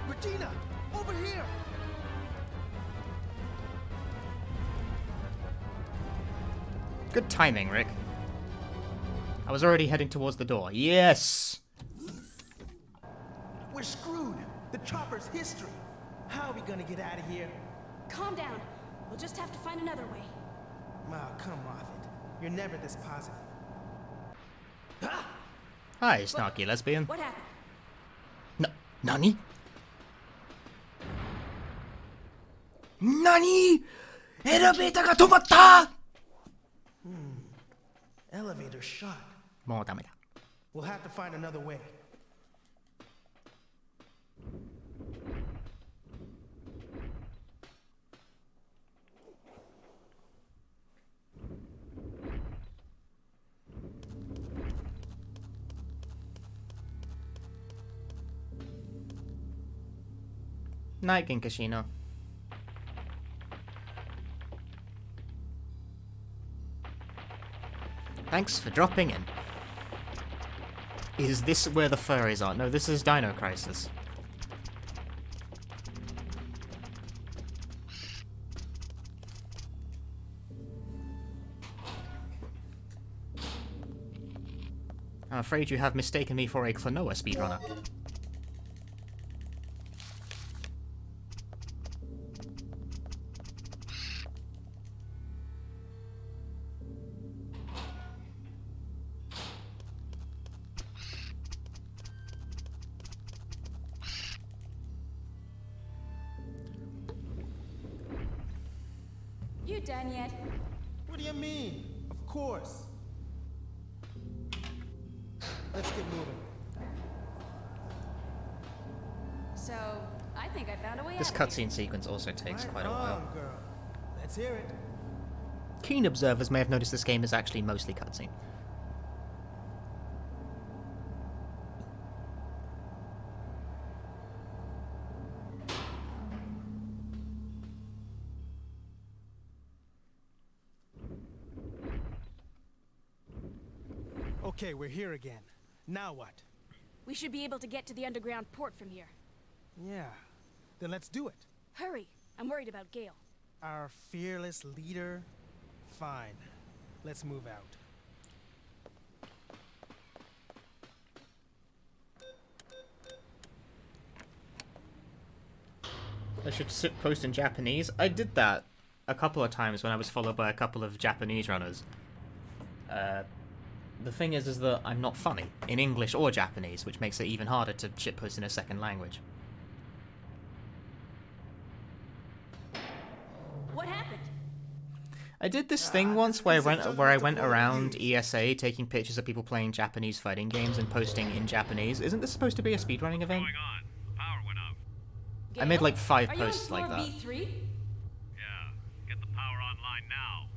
Regina, over here. Good timing, Rick. I was already heading towards the door. Yes! We're screwed. The chopper's history. How are we gonna get out of here? Calm down. We'll just have to find another way. Oh, come off it. You're never this positive. Hi, snarky lesbian. What happened? Nani? Nani? Elevator ga tomatta! Elevator shut. もうダメだ。 We'll have to find another way. night, Ginkashino. Thanks for dropping in. Is this where the furries are? No, this is Dino Crisis. I'm afraid you have mistaken me for a Klonoa speedrunner. You done yet? What do you mean? Of course. Let's get moving. So, I think I found a way This out of here. cutscene sequence also takes Right quite a while. on, girl. Let's hear it. Keen observers may have noticed this game is actually mostly cutscene. Okay, we're here again. Now what? We should be able to get to the underground port from here. Yeah. Then let's do it. Hurry! I'm worried about Gale. Our fearless leader? Fine. Let's move out. I should post in Japanese. I did that a couple of times when I was followed by a couple of Japanese runners. The thing is that I'm not funny in English or Japanese, which makes it even harder to shitpost in a second language. What happened? I did this thing once where I went around ESA taking pictures of people playing Japanese fighting games and posting in Japanese. Isn't this supposed to be a speedrunning event? Going on? The power went out. I made like 5 Are you on posts floor like that. B3? Yeah. Get the power online now.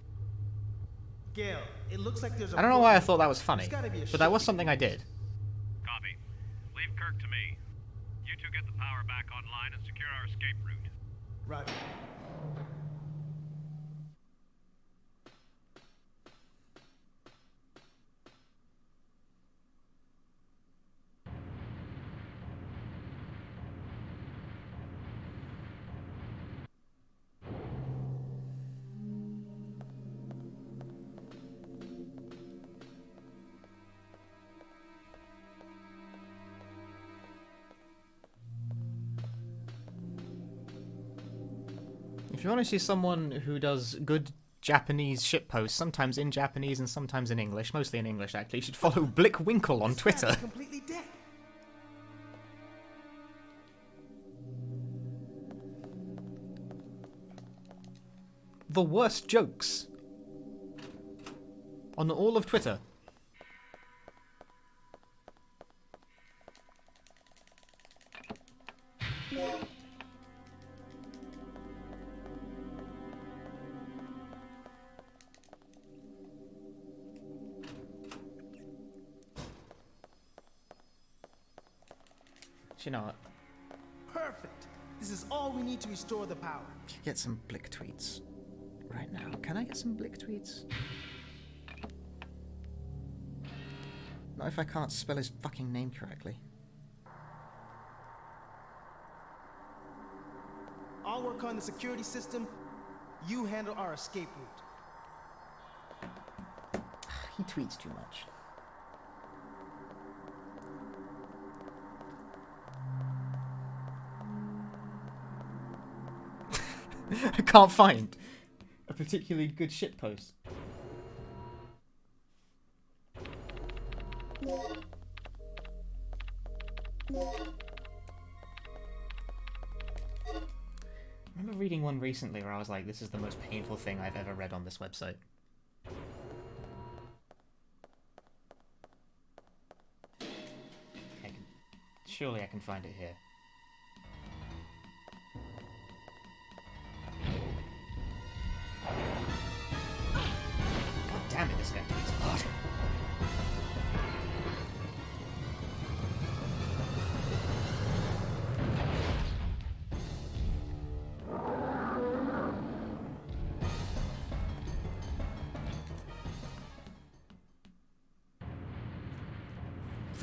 Gale, it looks like there's a I don't know why I thought that was funny, There's gotta be a but that was ship. something I did. Copy. Leave Kirk to me. You two get the power back online and secure our escape route. Roger. If you want to see someone who does good Japanese shitposts, sometimes in Japanese and sometimes in English, mostly in English actually, you should follow Blickwinkle on This man's Twitter. completely dead. The worst jokes on all of Twitter. You know what? Perfect. This is all we need to restore the power. Get some Blick tweets right now. Can I get some Blick tweets? Not if I can't spell his fucking name correctly. I'll work on the security system. You handle our escape route. He tweets too much. I can't find a particularly good shitpost. I remember reading one recently where I was like, this is the most painful thing I've ever read on this website. Surely I can find it here. God damn it, this guy tweets hard.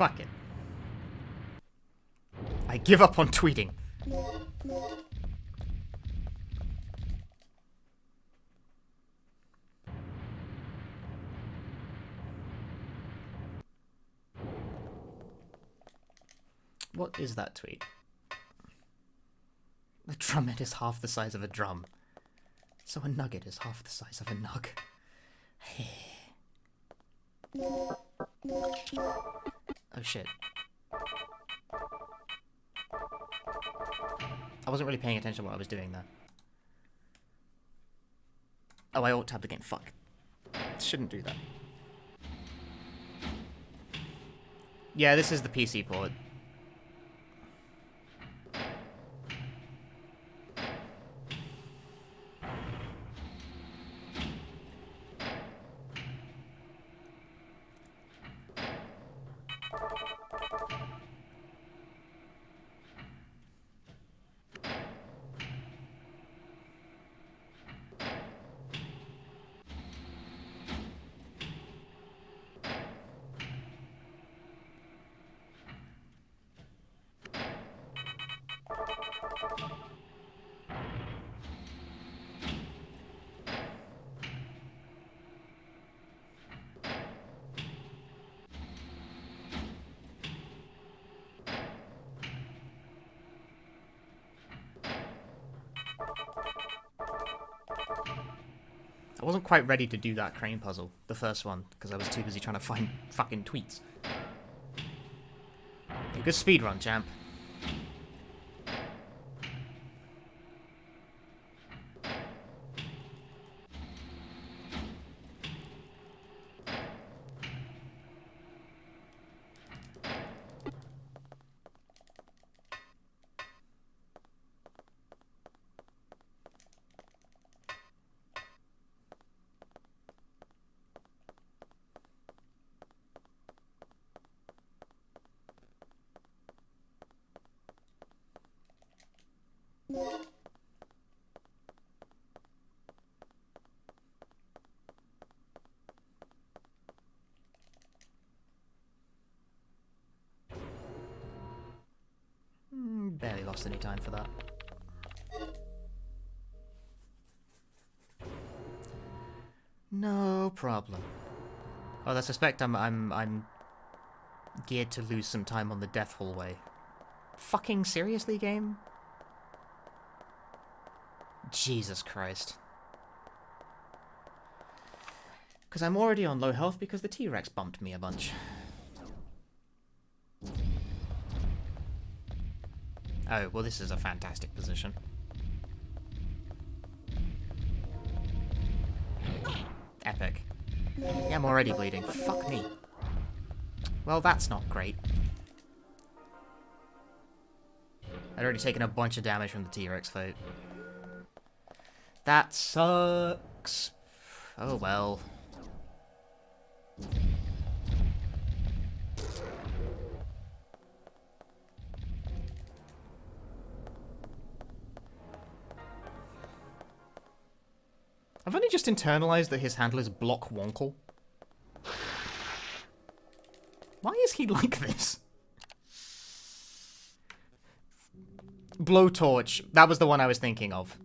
Fuck it. I give up on tweeting. What is that tweet? The drumhead is half the size of a drum. So a nugget is half the size of a nug. Oh shit. I wasn't really paying attention to what I was doing there. Oh, I ought to have the game. Fuck. Shouldn't do that. Yeah, this is the PC port. I wasn't quite ready to do that crane puzzle, the first one, because I was too busy trying to find fucking tweets. A good speedrun, champ. Barely lost any time for that. No problem. Oh, I suspect I'm geared to lose some time on the death hallway. Fucking seriously, game? Jesus Christ. Because I'm already on low health because the T-Rex bumped me a bunch. Oh, well this is a fantastic position. Epic. Yeah, I'm already bleeding. Fuck me. Well, that's not great. I'd already taken a bunch of damage from the T-Rex fight. That sucks. Oh well. I've only just internalized that his handle is Block Wonkle. Why is he like this? Blowtorch. That was the one I was thinking of.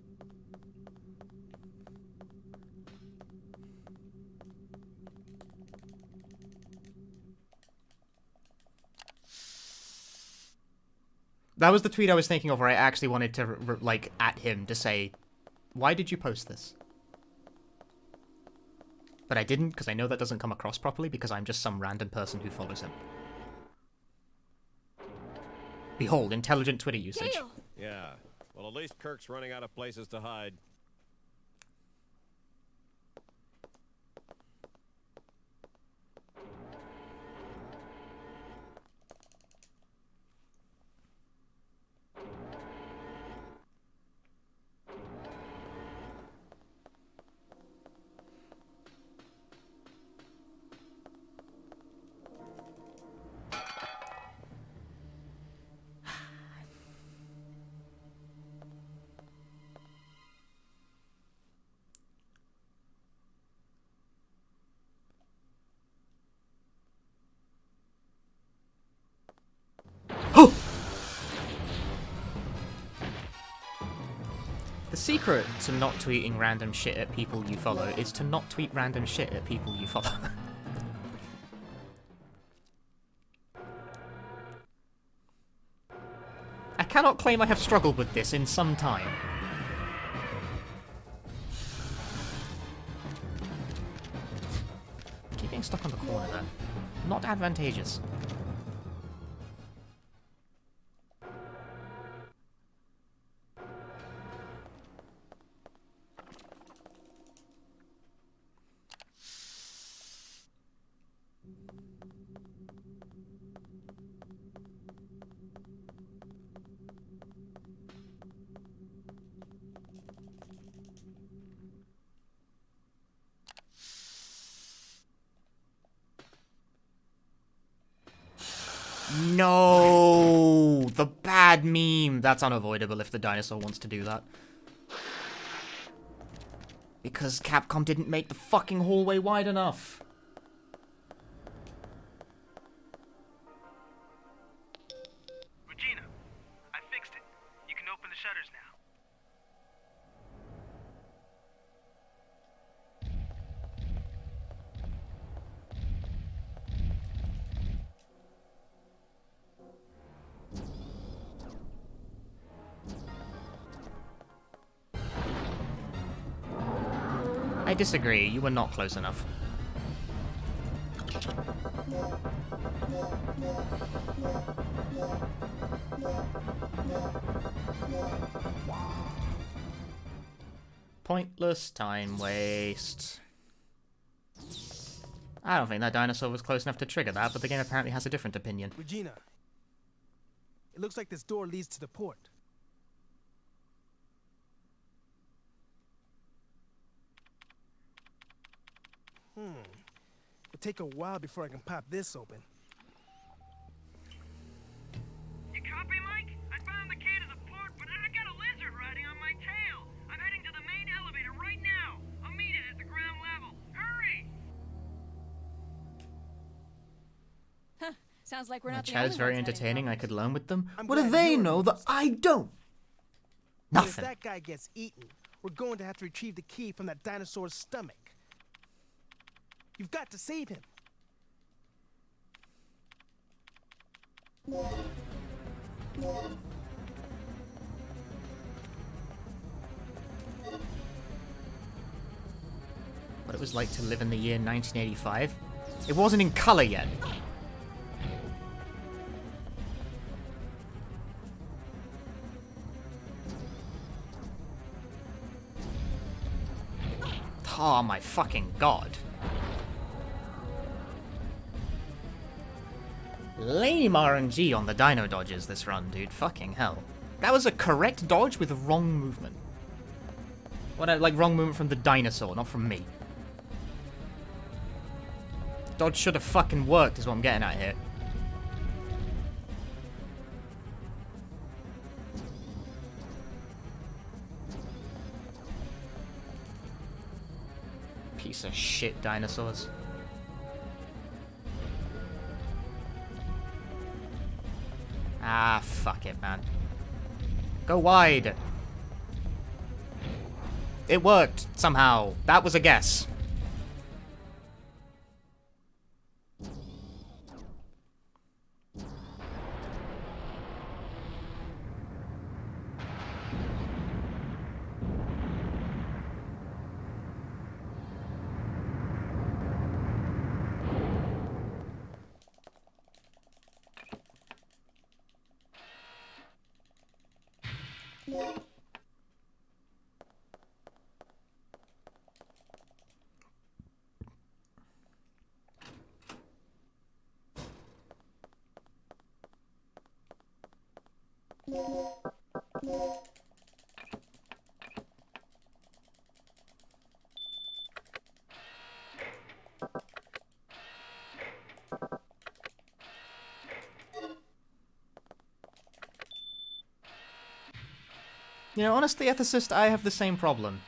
That was the tweet I was thinking of where I actually wanted to, like, at him to say, why did you post this? But I didn't, because I know that doesn't come across properly, because I'm just some random person who follows him. Behold, intelligent Twitter usage. Dale. Yeah. Well, at least Kirk's running out of places to hide. secret to not tweeting random shit at people you follow is to not tweet random shit at people you follow. I cannot claim I have struggled with this in some time. Keep getting stuck on the corner there. Not advantageous. No! The bad meme! That's unavoidable if the dinosaur wants to do that. Because Capcom didn't make the fucking hallway wide enough. Regina, I fixed it. You can open the shutters now. I disagree, you were not close enough. Pointless time waste. I don't think that dinosaur was close enough to trigger that, but the game apparently has a different opinion. Regina, it looks like this door leads to the port. It'll take a while before I can pop this open. You copy, Mike? I found the key to the port, but I got a lizard riding on my tail. I'm heading to the main elevator right now. I'll meet it at the ground level. Hurry! Sounds like we're My not the chat only is very ones having entertaining, I could learn with them. I'm What do glad they you're know that amused. I don't? But if Nothing. that guy gets eaten, we're going to have to retrieve the key from that dinosaur's stomach. You've got to save him. What it was like to live in the year 1985? It wasn't in color yet. Oh my fucking god. Lame RNG on the dino dodges this run, dude. Fucking hell. That was a correct dodge with wrong movement. What, like wrong movement from the dinosaur, not from me. Dodge should have fucking worked is what I'm getting at here. Piece of shit dinosaurs. Ah, fuck it, man. Go wide. It worked, somehow. That was a guess. You know, honestly, ethicist, I have the same problem.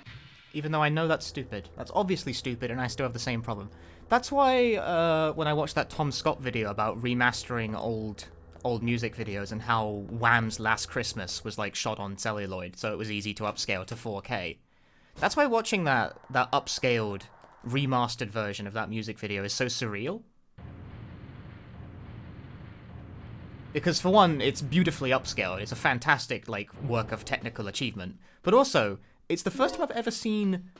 Even though I know that's stupid. That's obviously stupid, and I still have the same problem. That's why, when I watched that Tom Scott video about remastering old old music videos and how Wham's Last Christmas was like shot on celluloid, so it was easy to upscale to 4K. That's why watching that upscaled, remastered version of that music video is so surreal. Because for one, it's beautifully upscaled. It's a fantastic like work of technical achievement. But also, it's the first time I've ever seen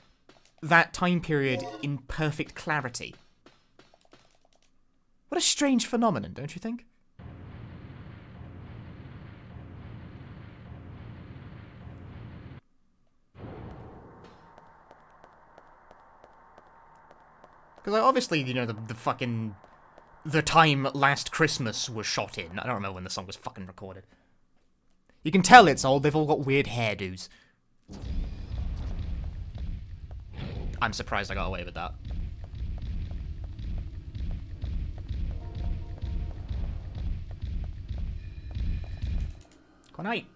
that time period in perfect clarity. What a strange phenomenon, don't you think? Because obviously, you know, the time Last Christmas was shot in. I don't remember when the song was fucking recorded. You can tell it's old. They've all got weird hairdos. I'm surprised I got away with that. Good night.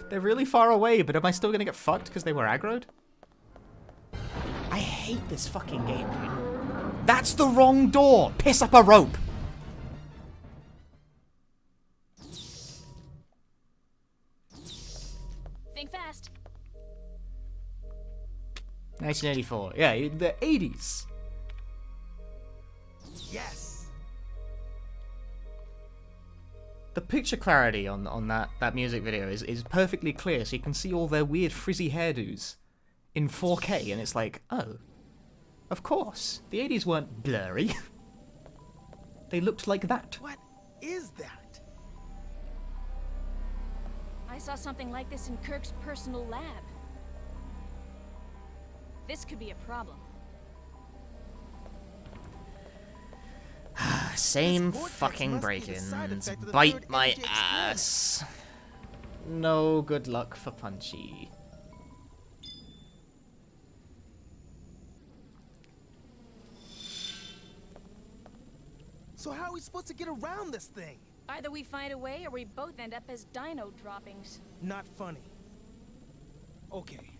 They're really far away, but am I still gonna get fucked because they were aggroed? I hate this fucking game, dude. That's the wrong door! Piss up a rope! Think fast. 1984. Yeah, the 80s. Yes. The picture clarity on that music video is perfectly clear, so you can see all their weird frizzy hairdos in 4K, and it's like, oh, of course. The 80s weren't blurry. They looked like that. What is that? I saw something like this in Kirk's personal lab. This could be a problem. Same fucking break-ins. Bite my ass. No good luck for Punchy. So how are we supposed to get around this thing? Either we find a way or we both end up as dino droppings. Not funny. Okay,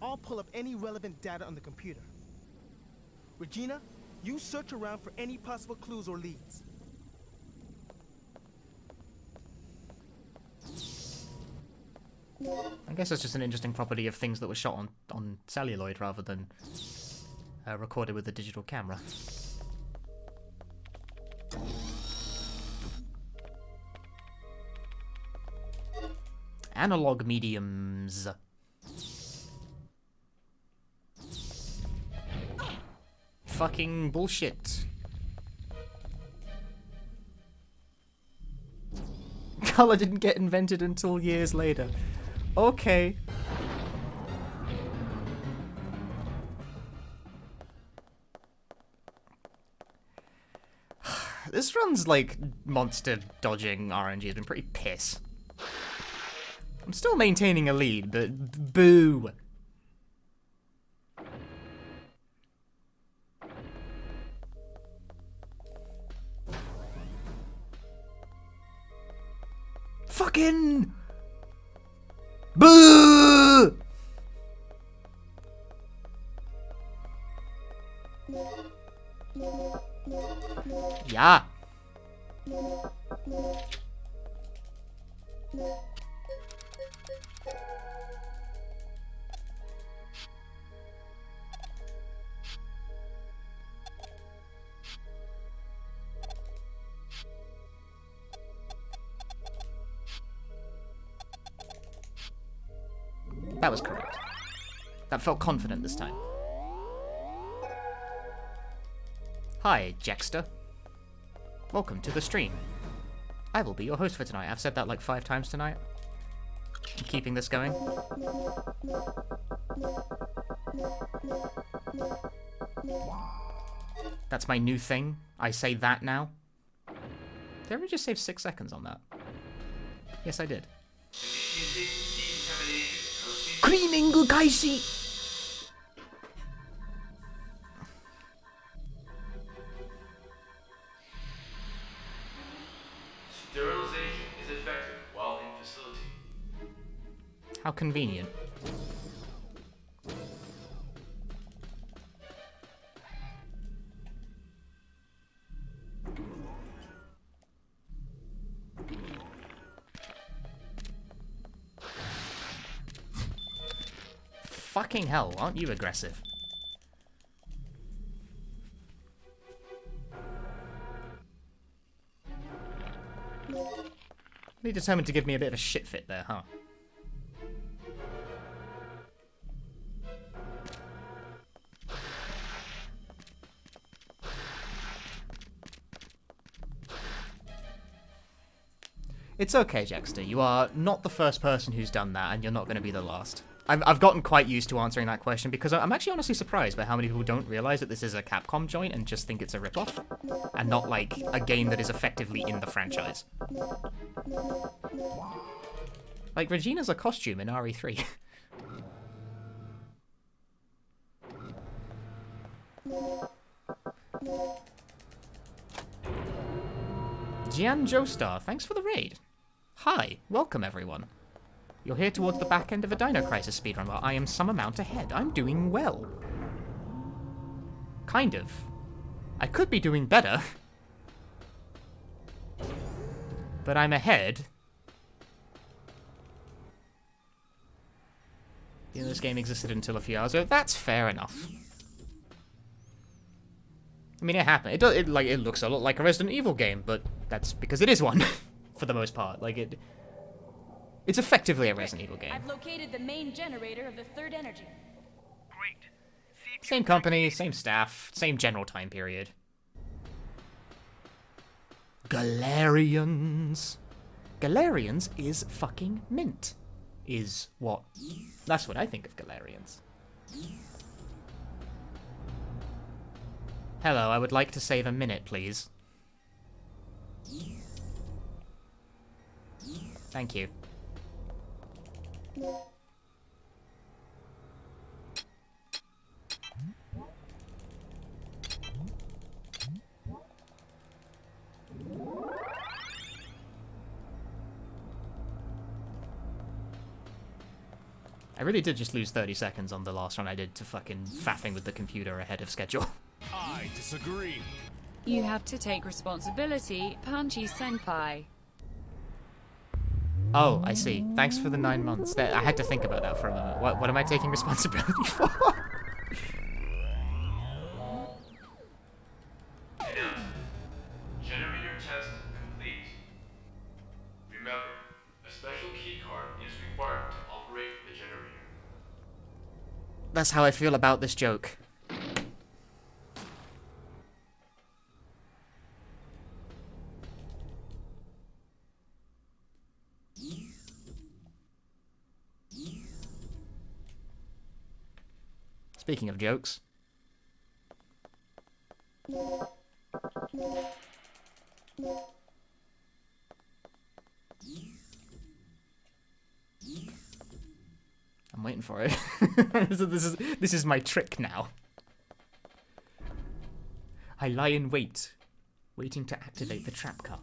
I'll pull up any relevant data on the computer. Regina, you search around for any possible clues or leads. I guess it's just an interesting property of things that were shot on celluloid rather than recorded with a digital camera. Analog mediums. Fucking bullshit. Color didn't get invented until years later. Okay. This run's like monster dodging RNG has been pretty piss. I'm still maintaining a lead, but boo. Fucking boo. Yeah. That was correct. That felt confident this time. Hi, Jexter. Welcome to the stream. I will be your host for tonight. I've said that like 5 times tonight. I'm keeping this going. That's my new thing. I say that now. Did I ever just save 6 seconds on that? Yes, I did. Cleaning Kaishi! Sterilization is effective while in facility. How convenient. Fucking hell, aren't you aggressive? Really determined to give me a bit of a shit fit there, huh? It's okay, Jackster. You are not the first person who's done that, and you're not going to be the last. I've gotten quite used to answering that question because I'm actually honestly surprised by how many people don't realize that this is a Capcom joint and just think it's a ripoff, and not like a game that is effectively in the franchise. Like, Regina's a costume in RE3. Gian Joestar, thanks for the raid. Hi, welcome everyone. You're here towards the back end of a Dino Crisis speedrun while I am some amount ahead. I'm doing well. Kind of. I could be doing better. But I'm ahead. You know, this game existed until a few hours ago. That's fair enough. I mean, it happened. It looks a lot like a Resident Evil game, but that's because it is one, for the most part. Like, it's effectively a Resident Evil game. I've located the main generator of the third energy. Great. Same company, same staff, same general time period. Galarians. Galarians is fucking mint. Is what? That's what I think of Galarians. Hello, I would like to save a minute, please. Thank you. I really did just lose 30 seconds on the last one I did to fucking faffing with the computer ahead of schedule. I disagree. You have to take responsibility, Punchy Senpai. Oh, I see. Thanks for the 9 months. I had to think about that for a moment. What am I taking responsibility for? Generator test complete. Remember, a special keycard is required to operate the generator. That's how I feel about this joke. Speaking of jokes. I'm waiting for it. This is my trick now. I lie in wait, waiting to activate the trap card.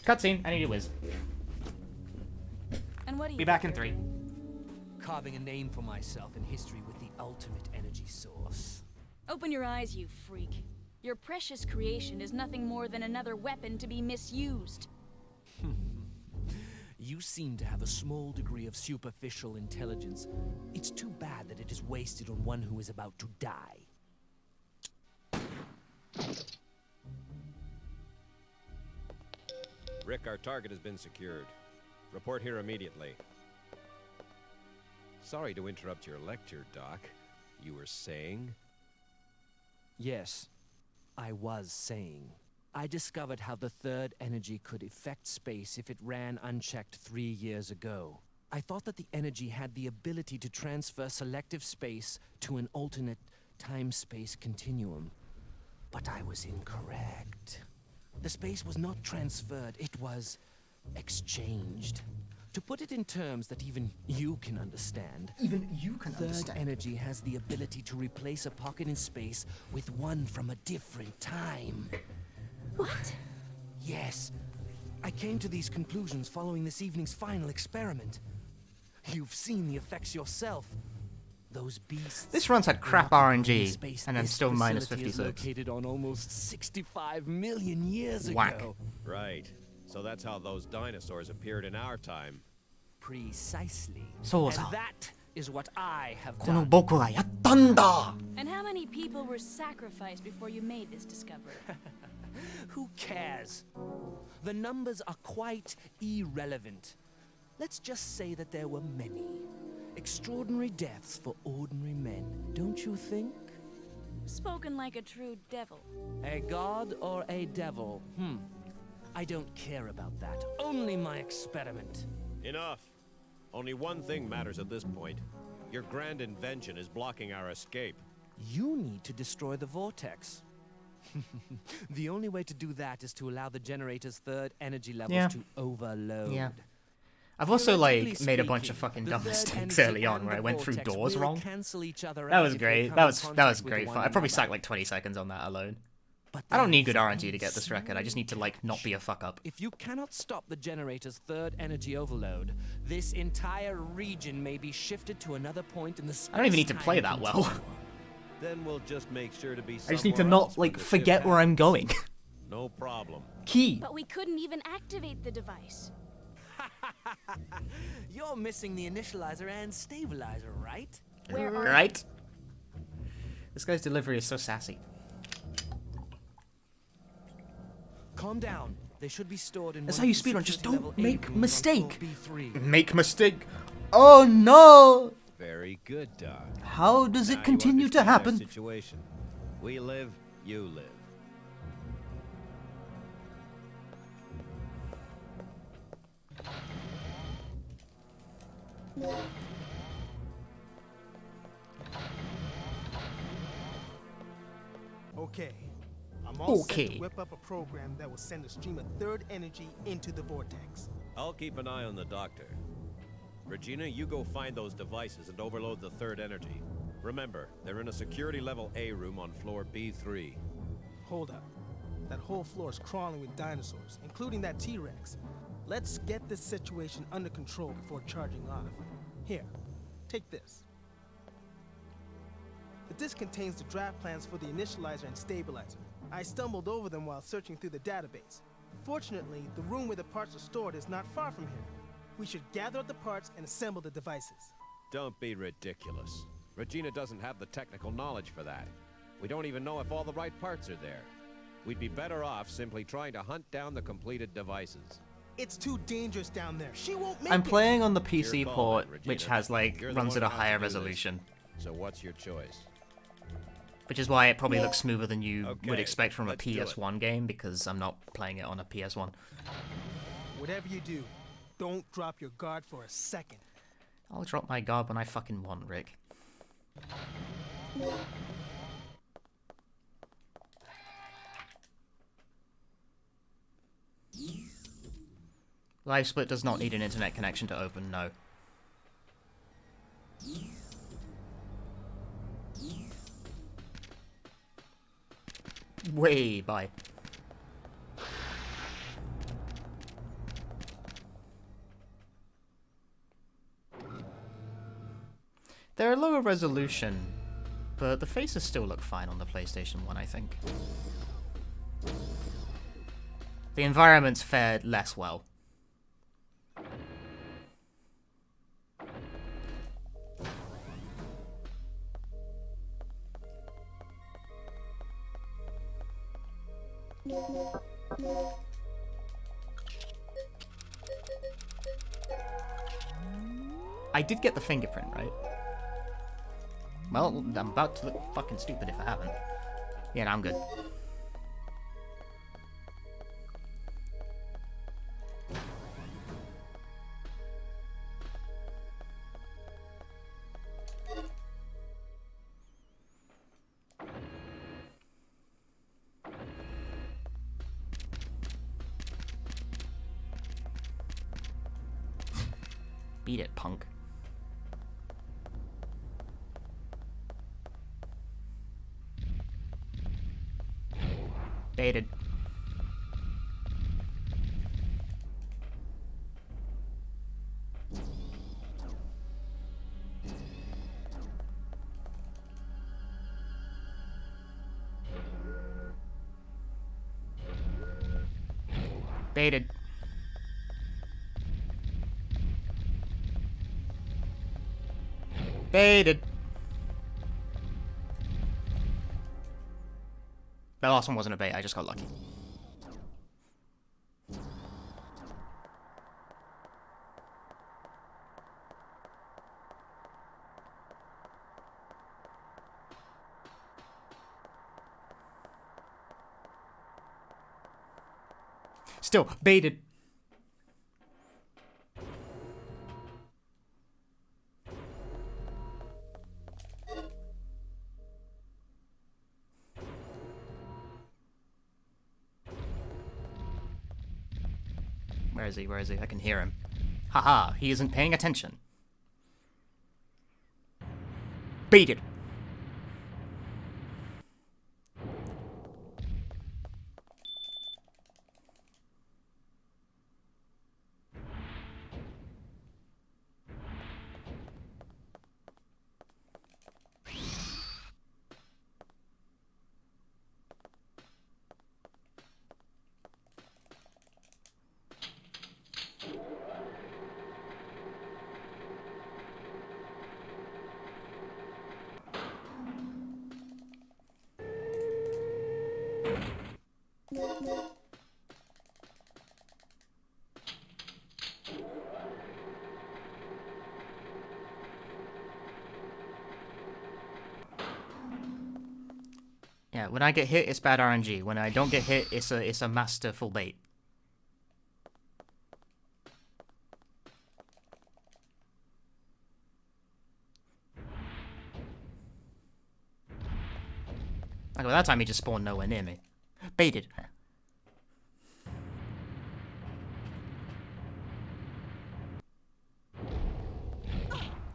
Cutscene. I need a whiz. And what do you Be back in 3. Carving a name for myself in history with the ultimate energy source. Open your eyes, you freak. Your precious creation is nothing more than another weapon to be misused. You seem to have a small degree of superficial intelligence. It's too bad that it is wasted on one who is about to die. Rick, our target has been secured. Report here immediately. Sorry to interrupt your lecture, Doc. You were saying? Yes, I was saying. I discovered how the third energy could affect space if it ran unchecked 3 years ago. I thought that the energy had the ability to transfer selective space to an alternate time-space continuum. But I was incorrect. The space was not transferred, it was exchanged. To put it in terms that even you can understand, third energy has the ability to replace a pocket in space with one from a different time. What? Yes. I came to these conclusions following this evening's final experiment. You've seen the effects yourself. Those beasts. This run's had crap RNG, and then still minus 56. Located on almost 65 million years Whack. ago. Right. So that's how those dinosaurs appeared in our time. Precisely. So And that is what I have この done. 僕がやったんだ And how many people were sacrificed before you made this discovery? Who cares? The numbers are quite irrelevant. Let's just say that there were many. Extraordinary deaths for ordinary men, don't you think? Spoken like a true devil. A god or a devil? I don't care about that. Only my experiment. Enough. Only one thing matters at this point. Your grand invention is blocking our escape. You need to destroy the vortex. The only way to do that is to allow the generator's third energy levels to overload. Yeah. I've also, like, made a bunch of fucking dumb mistakes early on where I went through doors wrong. That was great. That was great fun. I probably sacked like 20 seconds on that alone. I don't need good RNG to get this record. I just need to, like, not be a fuck up. If you cannot stop the generator's third energy overload, this entire region may be shifted to another point in the space. I don't even need to play that well. Then we'll just make sure to be I just need to somewhere not, else when like, the forget ship where I'm going. No problem. Key. But we couldn't even activate the device. You're missing the initializer and stabilizer, right? Where are Right? This guy's delivery is so sassy. Calm down. They should be stored in. That's one how you of the speedrun. Just security don't level make A rooms on mistake. floor B3. Make mistake. Oh no! Very good, Doc. How does Now it you continue to understand their happen? Situation. We live, you live. Okay. I'm all set Okay. to whip up a program that will send a stream of third energy into the vortex. I'll keep an eye on the doctor. Regina, you go find those devices and overload the third energy. Remember, they're in a security level A room on floor B3. Hold up. That whole floor is crawling with dinosaurs, including that T-Rex. Let's get this situation under control before charging off. Here, take this. The disc contains the draft plans for the initializer and stabilizer. I stumbled over them while searching through the database. Fortunately, the room where the parts are stored is not far from here. We should gather up the parts and assemble the devices. Don't be ridiculous. Regina doesn't have the technical knowledge for that. We don't even know if all the right parts are there. We'd be better off simply trying to hunt down the completed devices. It's too dangerous down there. She won't make I'm it. playing on the PC Your call, port, then, which Regina. has, like, You're the runs one at a who has to higher do this. resolution. So what's your choice? Which is why it probably looks smoother than you would Okay, expect from a let's do it. PS1 game, because I'm not playing it on a PS1. Whatever you do, don't drop your guard for a second. I'll drop my guard when I fucking want, Rick. Live Split does not need an internet connection to open, no. Way bye. They're a lower resolution, but the faces still look fine on the PlayStation 1, I think. The environments fared less well. I did get the fingerprint, right? Well, I'm about to look fucking stupid if I haven't. Yeah, no, I'm good. Beat it, punk. Baited. Baited. Baited. That last one wasn't a bait, I just got lucky. Still, baited. Where is he? Where is he? I can hear him. Haha, he isn't paying attention. Baited. Yeah, when I get hit, it's bad RNG. When I don't get hit, it's a masterful bait. Like, well, that time he just spawned nowhere near me. Baited.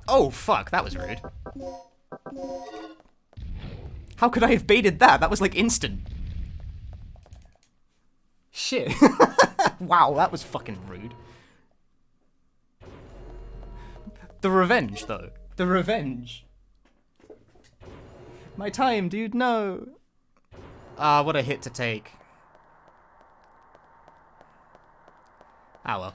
Oh, fuck, that was rude. How could I have baited that? That was like instant. Shit. Wow, that was fucking rude. The revenge, though. The revenge. My time, dude, no. Ah, what a hit to take. Ah, well.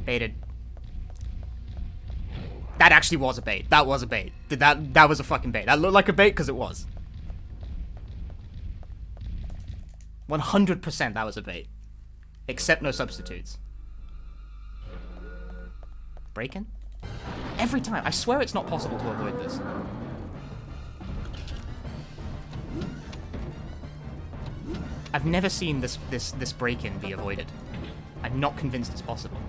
Baited. That actually was a bait. That was a bait. That was a fucking bait. That looked like a bait because it was. 100% that was a bait. Except no substitutes. Break-in? Every time. I swear it's not possible to avoid this. I've never seen this break-in be avoided. I'm not convinced it's possible.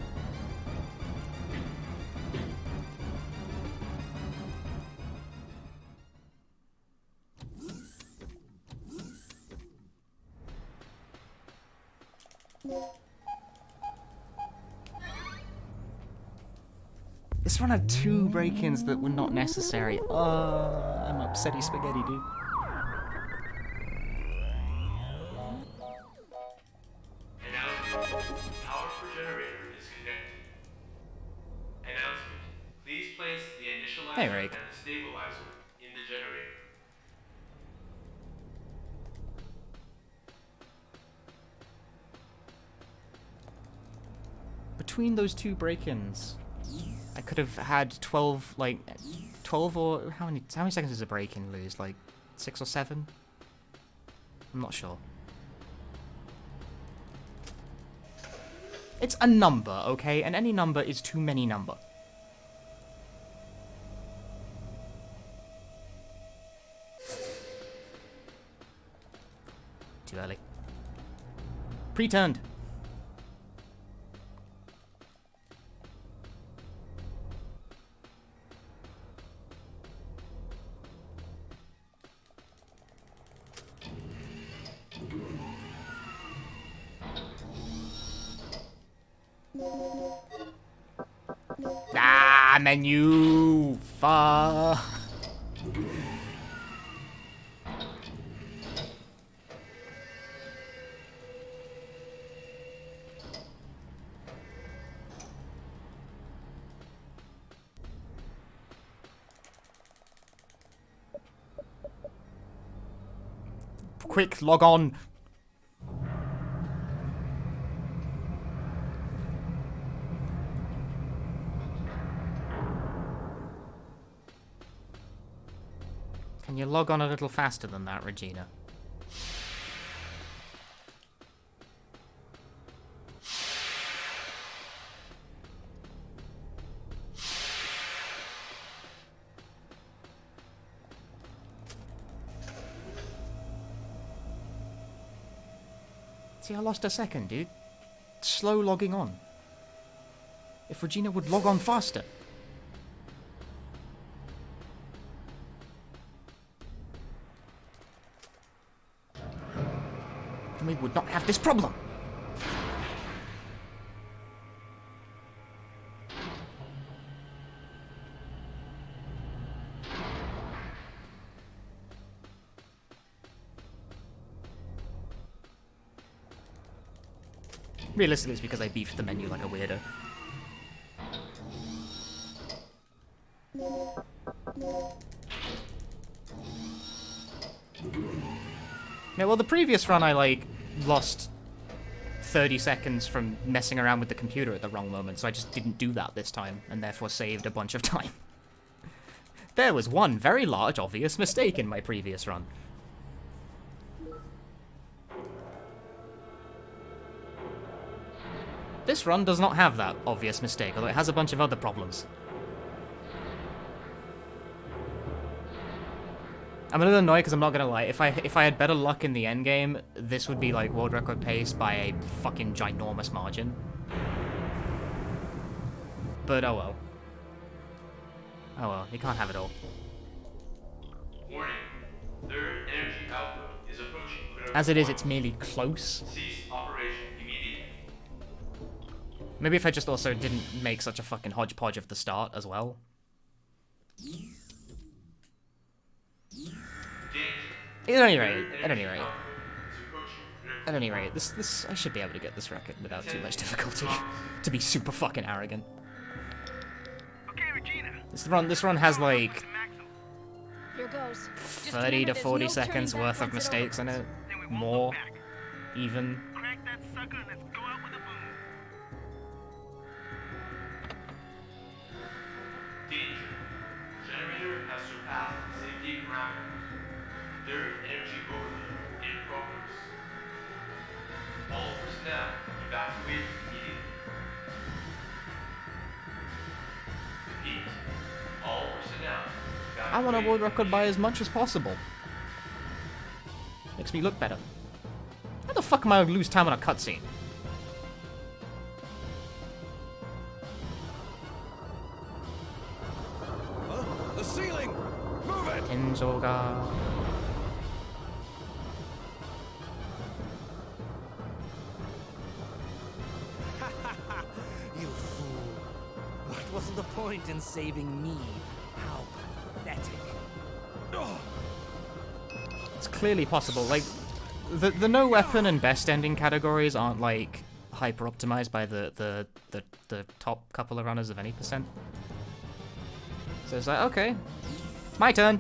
This run had 2 break-ins that were not necessary. I'm upsetty spaghetti, dude. Announcement. Power for generator is connected. Announcement. Please place the initializer Rick. and the stabilizer in the generator. Between those 2 break-ins, I could have had 12, like, 12 or... How many seconds does a break-in lose? Like, 6 or 7? I'm not sure. It's a number, okay? And any number is too many number. Too early. Pre-turned. Ah, menu! Fuck! quick, log on. Can you log on a little faster than that, Regina? See, I lost a second, dude. Slow logging on. If Regina would log on faster. Then we would not have this problem. Realistically, it's because I beefed the menu like a weirdo. Yeah, well, the previous run I, like, lost 30 seconds from messing around with the computer at the wrong moment, so I just didn't do that this time, and therefore saved a bunch of time. There was one very large, obvious mistake in my previous run. This run does not have that obvious mistake, although it has a bunch of other problems. I'm a little annoyed because I'm not gonna lie, if I had better luck in the endgame, this would be like world record pace by a fucking ginormous margin. But oh well. Oh well, you can't have it all. Warning. Third energy output is approaching critical As it is, point. it's merely close. Cease operation immediately. Maybe if I just also didn't make such a fucking hodgepodge of the start as well. At any rate, this I should be able to get this record without too much difficulty. To be super fucking arrogant. Okay, Regina. This run has like Here goes. Just 30 remember, to there's 40 no seconds turning back worth of once it mistakes in opens. it. Then we won't More, look back. even. Crack that sucker and let's go out with a boom. Danger. Generator has surpassed safety parameters. Third energy overload in progress. All personnel evacuate immediately. Repeat. All personnel evacuate. I want a world record by as much as possible. Makes me look better. How the fuck am I gonna lose time on a cutscene? The ceiling! Move it! Tensoga. You fool. What was the point in saving me? How pathetic. It's clearly possible. Like, the no weapon and best ending categories aren't like hyper optimized by the top couple of runners of any percent. So it's like, okay, my turn.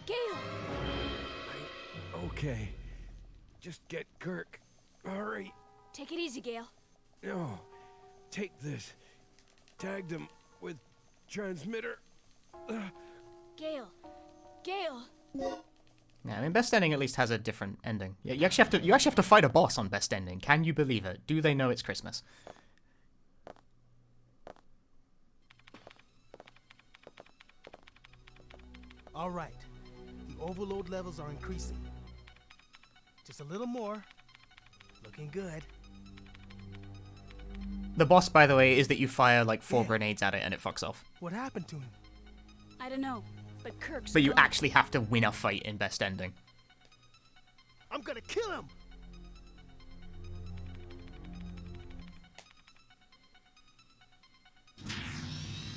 Gale! Okay. Just get Kirk. Hurry. Take it easy, Gale. No. Take this. Tagged him with transmitter. Gale. Gale. Yeah, I mean, best ending at least has a different ending. Yeah, you actually have to fight a boss on best ending. Can you believe it? Do they know it's Christmas? All right. The overload levels are increasing. Just a little more. Looking good. The boss, by the way, is that you fire like 4 grenades at it and it fucks off. What happened to him? I don't know, but Kirk's But you gone. actually have to win a fight in best ending. I'm gonna kill him!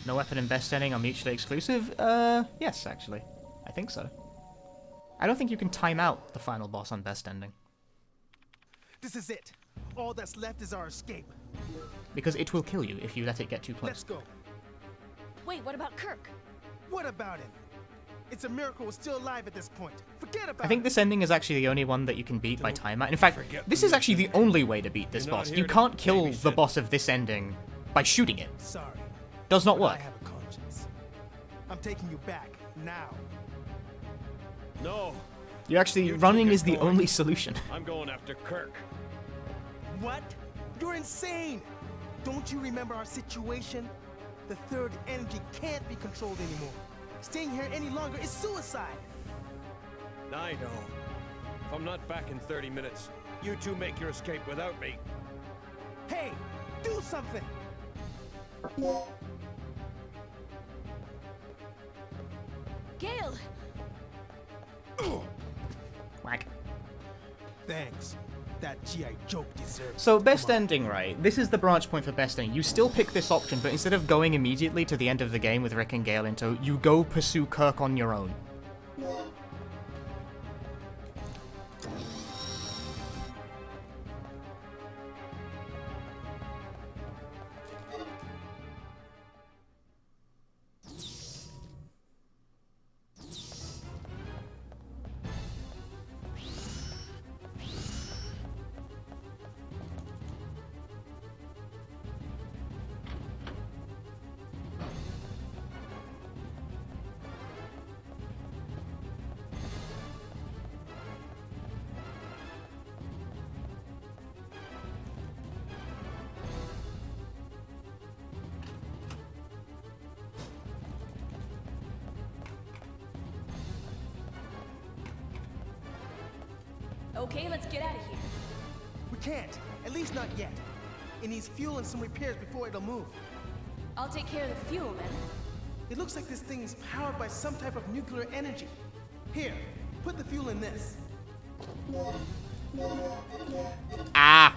No weapon and best ending are mutually exclusive? Yes, actually. I think so. I don't think you can time out the final boss on best ending. This is it. All that's left is our escape. Because it will kill you if you let it get too close. Let's go. Wait, what about Kirk? What about him? It's a miracle we're still alive at this point. Forget about it. I think this ending is actually the only one that you can beat by timeout. In fact, this is actually the only way to beat this boss. You can't kill the boss of this ending by shooting it. Sorry. Does not but work. I have a conscience. I'm taking you back now. No. Running is the only solution. I'm going after Kirk. What? You're insane! Don't you remember our situation? The third energy can't be controlled anymore. Staying here any longer is suicide. I know. If I'm not back in 30 minutes, you two make your escape without me. Hey, do something! Gale! Whack. Thanks. That GI joke deserves. So best ending, right? This is the branch point for best ending. You still pick this option, but instead of going immediately to the end of the game with Rick and Gale in tow, you go pursue Kirk on your own. Okay, let's get out of here. We can't. At least not yet. It needs fuel and some repairs before it'll move. I'll take care of the fuel, then. It looks like this thing's powered by some type of nuclear energy. Here, put the fuel in this. Ah!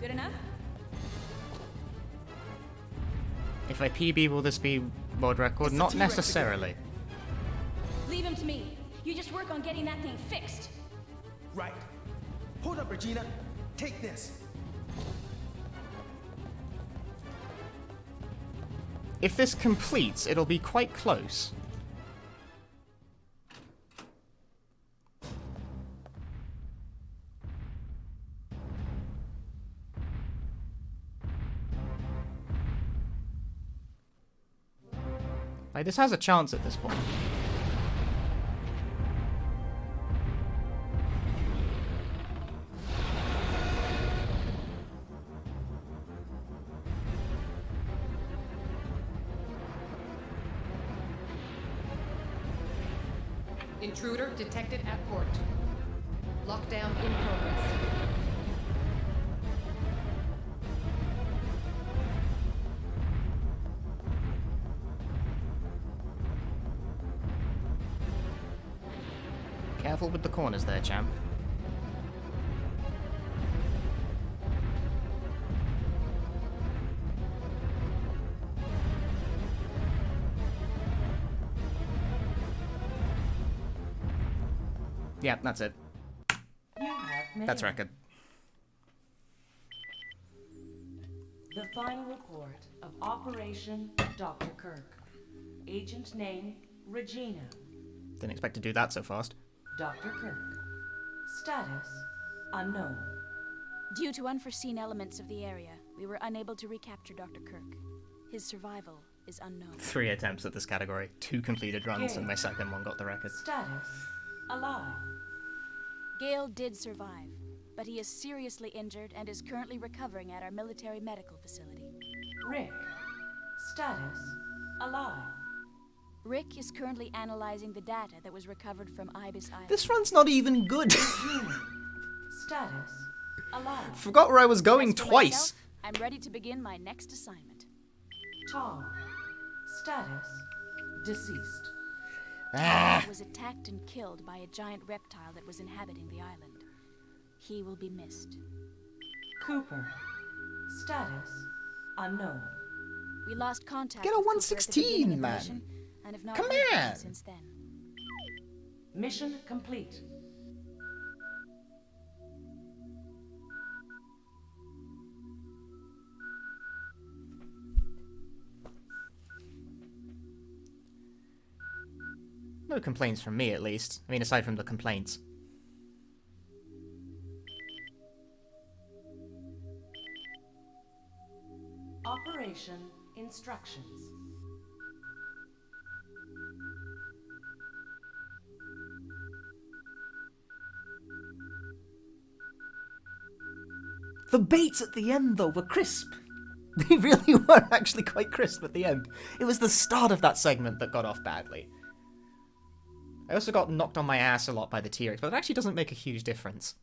Good enough? If I PB, will this be world record? Not necessarily. Leave him to me. You just work on getting that thing fixed. Right. Hold up, Regina. Take this. If this completes, it'll be quite close. Like, this has a chance at this point. Intruder detected at port. Lockdown in progress. Careful with the corners there, champ. Yeah, that's it. That's record. The final report of Operation Dr. Kirk. Agent name, Regina. Didn't expect to do that so fast. Dr. Kirk. Status, unknown. Due to unforeseen elements of the area, we were unable to recapture Dr. Kirk. His survival is unknown. 3 attempts at this category, 2 completed runs, and my second one got the record. Status, alive. Gale did survive, but he is seriously injured and is currently recovering at our military medical facility. Rick. Status. Alive. Rick is currently analyzing the data that was recovered from Ibis Island. This run's not even good. Status. Alive. Forgot where I was going As for twice. myself, I'm ready to begin my next assignment. Tom. Status. Deceased. Ah. Was attacked and killed by a giant reptile that was inhabiting the island. He will be missed. Cooper. Status. Unknown. We lost contact Get a with Cooper at the beginning 116, of the man. mission, and have not Come heard from him on. since then. Mission complete. No complaints from me, at least. I mean, aside from the complaints. Operation instructions. The baits at the end, though, were crisp. They really were actually quite crisp at the end. It was the start of that segment that got off badly. I also got knocked on my ass a lot by the T-Rex, but it actually doesn't make a huge difference.